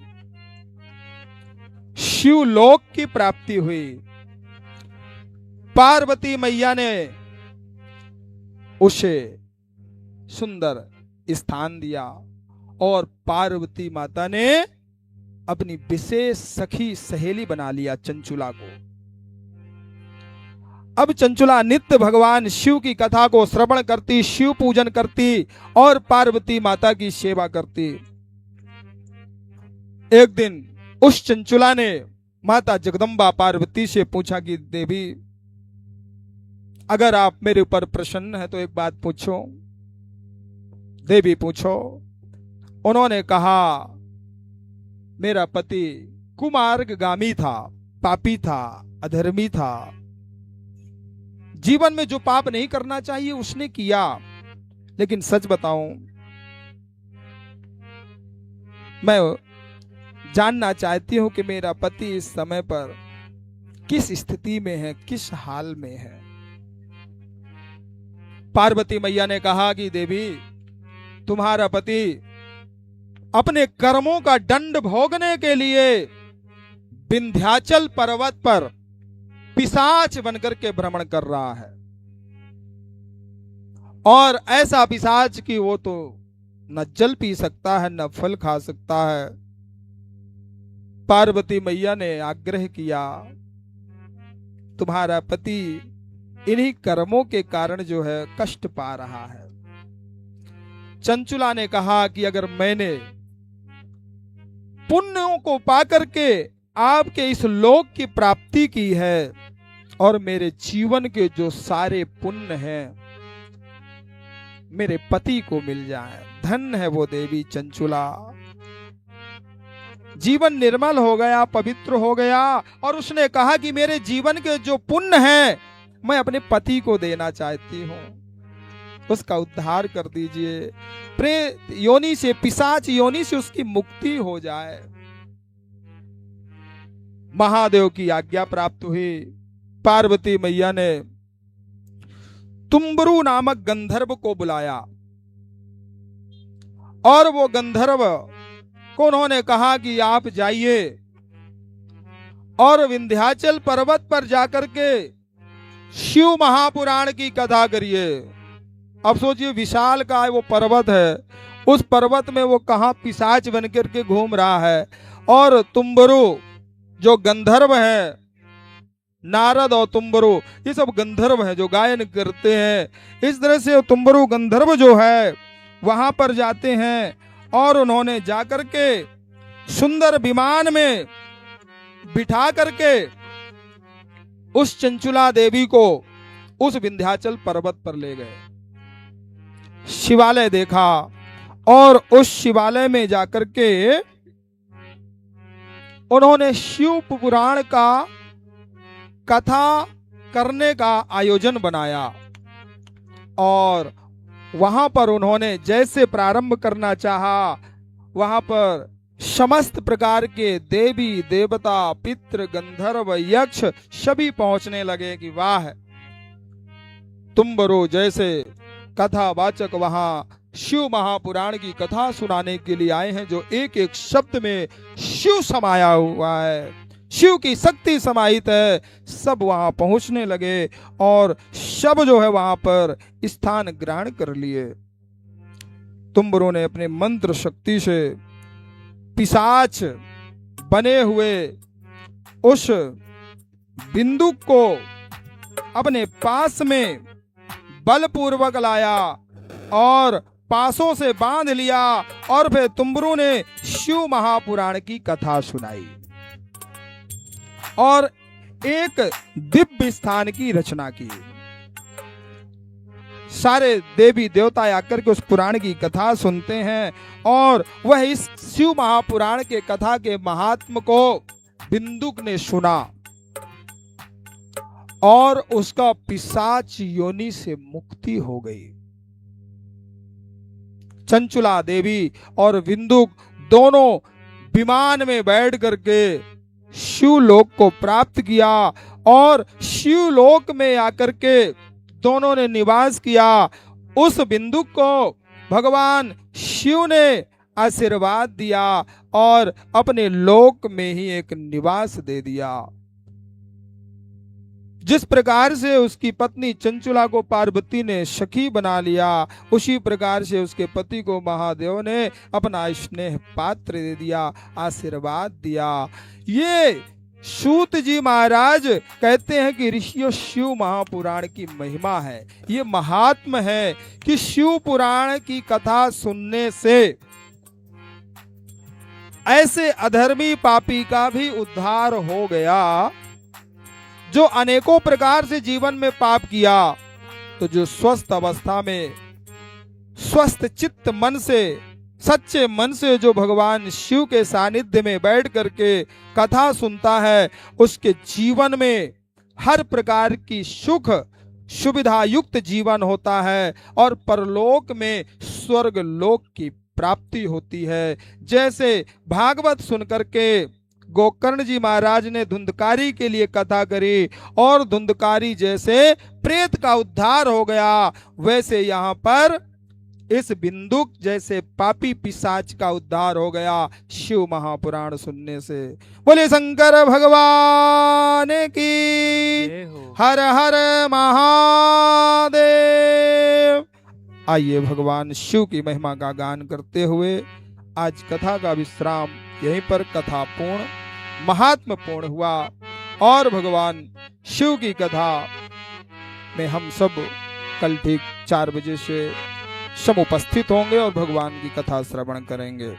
शिवलोक की प्राप्ति हुई। पार्वती मैया ने उसे सुंदर स्थान दिया और पार्वती माता ने अपनी विशेष सखी सहेली बना लिया चंचुला को। अब चंचुला नित्य भगवान शिव की कथा को श्रवण करती, शिव पूजन करती और पार्वती माता की सेवा करती। एक दिन उस चंचुला ने माता जगदम्बा पार्वती से पूछा कि देवी, अगर आप मेरे ऊपर प्रसन्न है तो एक बात पूछो। देवी पूछो। उन्होंने कहा, मेरा पति कुमार्गगामी था, पापी था, अधर्मी था, जीवन में जो पाप नहीं करना चाहिए उसने किया। लेकिन सच बताऊं, मैं जानना चाहती हूं कि मेरा पति इस समय पर किस स्थिति में है, किस हाल में है। पार्वती मैया ने कहा कि देवी, तुम्हारा पति अपने कर्मों का दंड भोगने के लिए विंध्याचल पर्वत पर पिशाच बनकर के भ्रमण कर रहा है, और ऐसा पिशाच कि वो तो न जल पी सकता है न फल खा सकता है। पार्वती मैया ने आग्रह किया, तुम्हारा पति इन्हीं कर्मों के कारण जो है कष्ट पा रहा है। चंचुला ने कहा कि अगर मैंने पुण्यों को पाकर के आपके इस लोक की प्राप्ति की है और मेरे जीवन के जो सारे पुण्य हैं मेरे पति को मिल जाए, धन्य है वो देवी चंचुला। जीवन निर्मल हो गया, पवित्र हो गया, और उसने कहा कि मेरे जीवन के जो पुण्य हैं मैं अपने पति को देना चाहती हूं, उसका उद्धार कर दीजिए, प्रेत योनि से, पिशाच योनि से उसकी मुक्ति हो जाए। महादेव की आज्ञा प्राप्त हुई। पार्वती मैया ने तुम्बरु नामक गंधर्व को बुलाया और वो गंधर्व को उन्होंने कहा कि आप जाइए और विंध्याचल पर्वत पर जाकर के शिव महापुराण की कथा करिए। अब सोचिए, विशाल का वो पर्वत है, उस पर्वत में वो कहां पिशाच बनकर के घूम रहा है, और तुम्बरु जो गंधर्व है, नारद और तुम्बरु ये सब गंधर्व है जो गायन करते हैं। इस तरह से तुम्बरु गंधर्व जो है वहां पर जाते हैं और उन्होंने जाकर के सुंदर विमान में बिठा करके उस चंचुला देवी को उस विंध्याचल पर्वत पर ले गए। शिवालय देखा और उस शिवालय में जाकर के उन्होंने शिव पुराण का कथा करने का आयोजन बनाया, और वहां पर उन्होंने जैसे प्रारंभ करना चाहा वहां पर समस्त प्रकार के देवी देवता, पितृ, गंधर्व, यक्ष सभी पहुंचने लगे कि वाह, तुम्बरो जैसे कथावाचक वहां शिव महापुराण की कथा सुनाने के लिए आए हैं, जो एक एक शब्द में शिव समाया हुआ है, शिव की शक्ति समाहित है। सब वहां पहुंचने लगे और सब जो है वहां पर स्थान ग्रहण कर लिए। तुम्बरों ने अपने मंत्र शक्ति से पिशाच बने हुए उस बिंदु को अपने पास में बलपूर्वक लाया और पासों से बांध लिया, और फिर तुम्बरों ने शिव महापुराण की कथा सुनाई और एक दिव्य स्थान की रचना की। सारे देवी देवता आकर के उस पुराण की कथा सुनते हैं और वह इस शिव महापुराण के कथा के महात्म को बिंदुक ने सुना और उसका पिशाच योनि से मुक्ति हो गई। चंचुला देवी और बिंदुक दोनों विमान में बैठ करके शिवलोक को प्राप्त किया और शिवलोक में आकर के दोनों ने निवास किया। उस बिंदु को भगवान शिव ने आशीर्वाद दिया और अपने लोक में ही एक निवास दे दिया। जिस प्रकार से उसकी पत्नी चंचुला को पार्वती ने सखी बना लिया, उसी प्रकार से उसके पति को महादेव ने अपना स्नेह पात्र दे दिया, आशीर्वाद दिया। ये सूत जी महाराज कहते हैं कि ऋषियों शिव महापुराण की महिमा है, ये महात्म है कि शिव पुराण की कथा सुनने से ऐसे अधर्मी पापी का भी उद्धार हो गया जो अनेकों प्रकार से जीवन में पाप किया, तो जो स्वस्थ अवस्था में स्वस्थ चित्त मन से, सच्चे मन से जो भगवान शिव के सानिध्य में बैठ करके कथा सुनता है, उसके जीवन में हर प्रकार की सुख सुविधा युक्त जीवन होता है और परलोक में स्वर्ग लोक की प्राप्ति होती है। जैसे भागवत सुन करके गोकर्ण जी महाराज ने धुंधकारी के लिए कथा करी और धुंधकारी जैसे प्रेत का उद्धार हो गया, वैसे यहाँ पर इस बिंदुक जैसे पापी पिशाच का उद्धार हो गया शिव महापुराण सुनने से। बोले शंकर भगवान की, हर हर महादेव। आइए भगवान शिव की महिमा का गान करते हुए आज कथा का विश्राम यहीं पर कथा पूर्ण महात्मपूर्ण हुआ और भगवान शिव की कथा में हम सब कल ठीक 4 बजे से समुपस्थित होंगे और भगवान की कथा श्रवण करेंगे।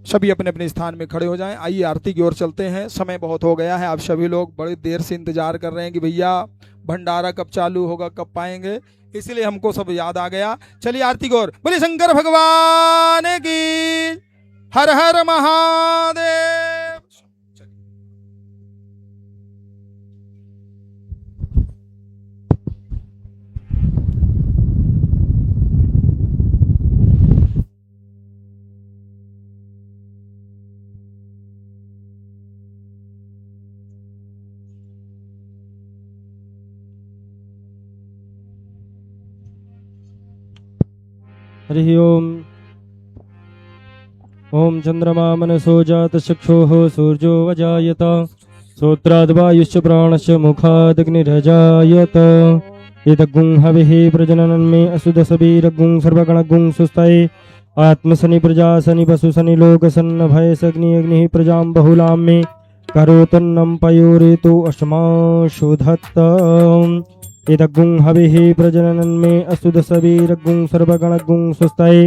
सभी अपने अपने स्थान में खड़े हो जाएं। आइए आरती की ओर चलते हैं, समय बहुत हो गया है। आप सभी लोग बड़ी देर से इंतजार कर रहे हैं कि भैया भंडारा कब चालू होगा, कब पाएंगे, इसलिए हमको सब याद आ गया। चलिए आरती की ओर। बोले शंकर भगवान की, हर हर महादेव। हरि ओम। ओम चंद्रमा मनसो जात चक्षुः सूर्यो वजायत श्रोत्राद्वायुश्च प्राणश्च मुखादग्निरजायत एतद्गुं हविः प्रजननं मे असुदसवीरगुं सर्वगणगुं सुस्तये आत्मसनि प्रजा सनि पशु सनि लोक सन्न भय सग्नि अग्निः प्रजां बहुलां मे करोतन्नं पयोरेतो अश्माशुधत्त एतद्गुं हविः प्रजननं मे असुदसवीरगुं सर्वगणगुं सुस्तये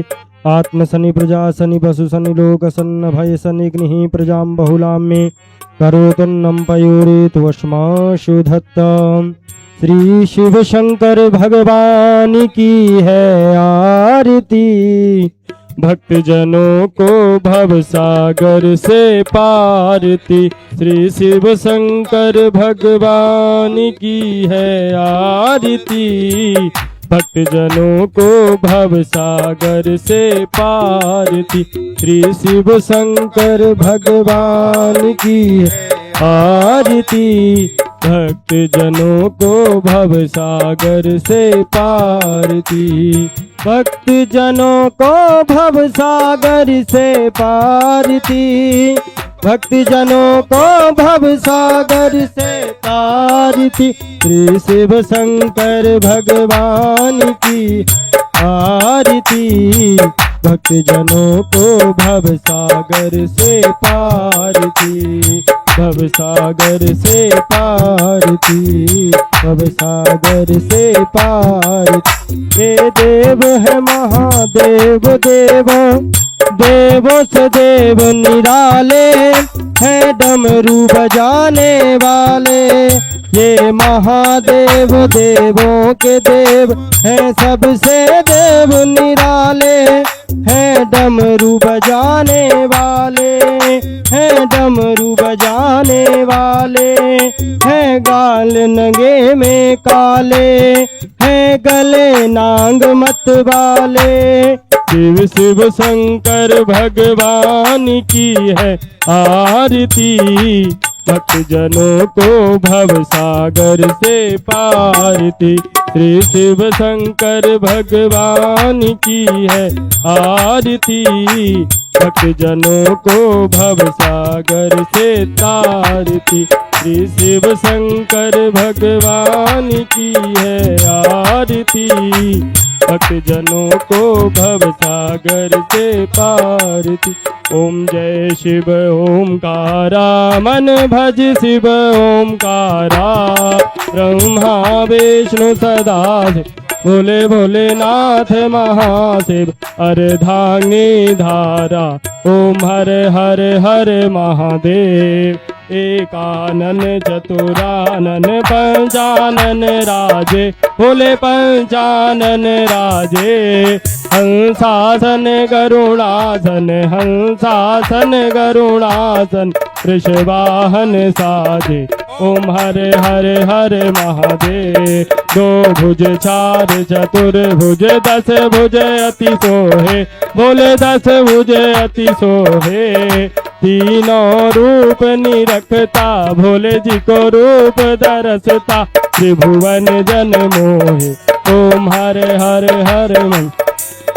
आत्मसनि प्रजा सनि पशु सनि लोक सन्न भय सनि अग्निः प्रजां बहुलां मे करोतन्नं पयोरेतो अश्माशुधत्त। श्री शिव शंकर भगवान की है आरती, भक्तजनों को भव सागर से पारती। श्री शिव शंकर भगवान की है आरती, भक्तजनों को भव सागर से पारती। श्री शिव शंकर भगवान की आरती, भक्तजनों को भव सागर से पारती। भक्तजनों को भव सागर से पारती, भक्तजनों को भव सागर से पारती। श्री शिव शंकर भगवान की आरती, भक्तजनों को भव सागर से पारती, भव सागर से पारती, भव सागर से पारती। हे देव है महादेव देव, देवों से देव निराले हैं डमरू बजाने वाले। ये महादेव देवों के देव हैं, सबसे देव निराले हैं डमरू बजाने वाले, हैं डमरू बजाने वाले। हैं गाल नंगे में काले, हैं गले नांग मत वाले। शिव शिव शंकर भगवान की है आरती, भक्तजनों को भव सागर से पारती। श्री शिव शंकर भगवान की है आरती, भक्तजनों को भव सागर से तारती। श्री शिव शंकर भगवान की है आरती, भक्तजनों को भव सागर से पारती। ओम जय शिव ओमकारा, मन भज शिव ओमकारा। ब्रह्मा विष्णु सदा भोले भोलेनाथ महाशिव, अर्धांगी धारा। ओम हर हर हर महादेव। एकानन चतुरानन पंचानन राजे, बोले पंचानन राजे। हंसासन गरुड़ासन, हंसासन गरुड़ासन, वृषवाहन साजे। ओम हरे हरे हरे महादेव। दो भुज चार चतुर्भुज, दस भुज अति सोहे, बोले दस भुज अति सोहे। तीनों रूप निरखता, भोले जी को रूप दरसता, त्रिभुवन जन मोहे। ओम हरे हरे हरे मन।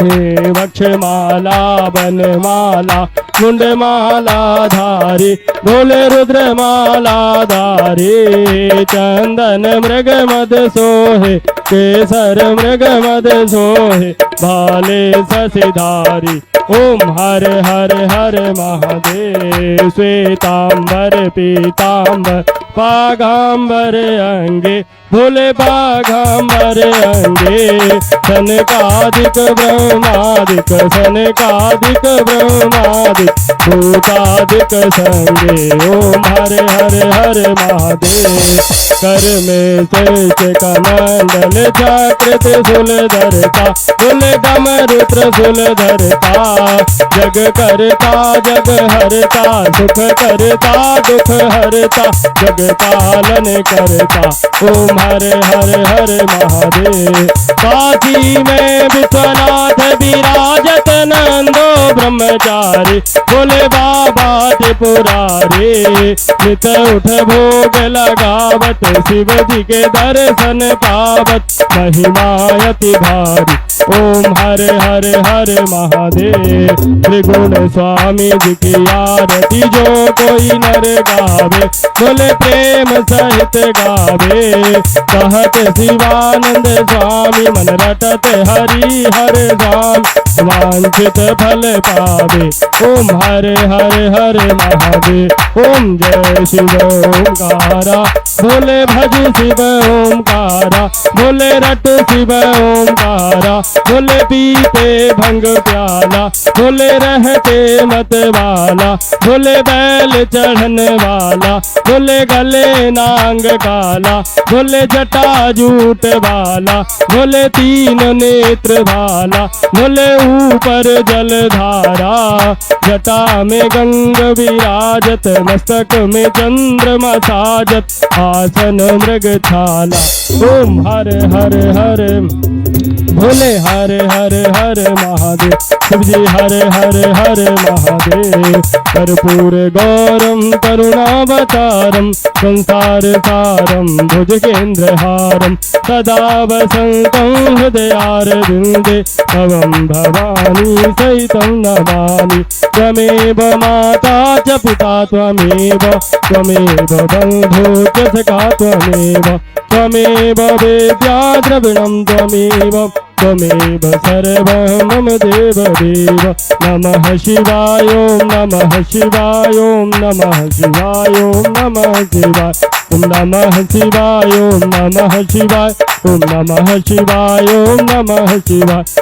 हे वक्षमाला बनमाला, मुंडमाला धारी, भोले रुद्रमाला धारी। चंदन मृग मद सोहे, केसर मृग मद सोहे, भाले शशिधारी। ओम हरे हरे हरे महादेव। श्वेतांबर पीतांबर, पागांबर अंगे, भोले बाघांबर अंगे। सनकादिक ब्रह्मादिक, सनकादिक ब्रह्मादिक, भूतादिक संगे। ओम हरे हरे हरे महादेव। कर में शेष कमंडल, जाकृत सुलधरता, बोले डमरुद्र सुलधरता। जग करता जग हरता, सुख करता दुख हरता, जग पालन करता। ओम हरे हरे हरे महादेव। काशी में विश्वनाथ विराजत, नंदो ब्रह्मचारी, बोले बाबा त्रिपुरारी। नित उठ भोग लगावत, शिव जी के दर्शन पावत, महिमायति भारी। ओम हरे हरे हरे महादेव। त्रिगुण स्वामी जी की आरती जो कोई नर गावे, बोले प्रेम सहित गावे। कहत शिवानंद स्वामी, मन रटत हरि हर धाम, वांछित फल पावे। ओम हरे हरे हरे महादेव। ओम जय शिव ओंकारा, बोले भज शिव ओंकारा, बोले रट शिव ओंकारा, बोले पीते भंग प्याला, बोले रहते मत वाला, बोले बैल चढ़न वाला, बोले गले नांग काला, बोले जटा जूट वाला, बोले तीन नेत्र वाला, बोले ऊपर जलधारा। जटा में गंग विराजत, मस्तक में चंद्रमा साजत, आसन मृग छाला। ओम हरे हरे हरे, भोले हरे हरे हरे महादेव। शिव जी हरे हरे हरे महादेव। कर्पूर गौरम करुणावतारम, संसार सारम भुजगेन्द्रहारम, सदा वसन्तं हृदयारविन्दे, तवं भवानी सहितं नमामि। त्वमेव माता च पिता त्वमेव, त्वमेव बन्धु च सखा त्वमेव, त्वमेव वेद्या द्रविणं त्वमेव, त्वमेव सर्वं मम देव देव। नमः शिवाय ओम नमः शिवाय ओम नमः शिवाय ओम नमः शिवाय ओम नमः शिवाय ओम नमः शिवाय ओम नमः शिवाय ओम नमः शिवाय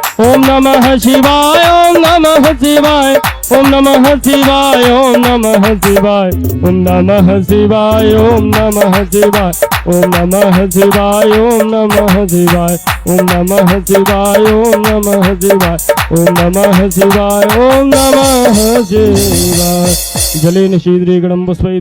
ओम नमः शिवाय ओम नमः शिवाय ओम नमः शिवाय ओम नमः शिवाय ओम नमः शिवाय ओम नमः शिवाय ओम नमः शिवाय ओम नमः शिवाय ओम नमः शिवाय ओम नमः शिवाय ओम नमः शिवाय ओम नमः शिवाय। जलेन शीघ्रे गणं पुष्पैः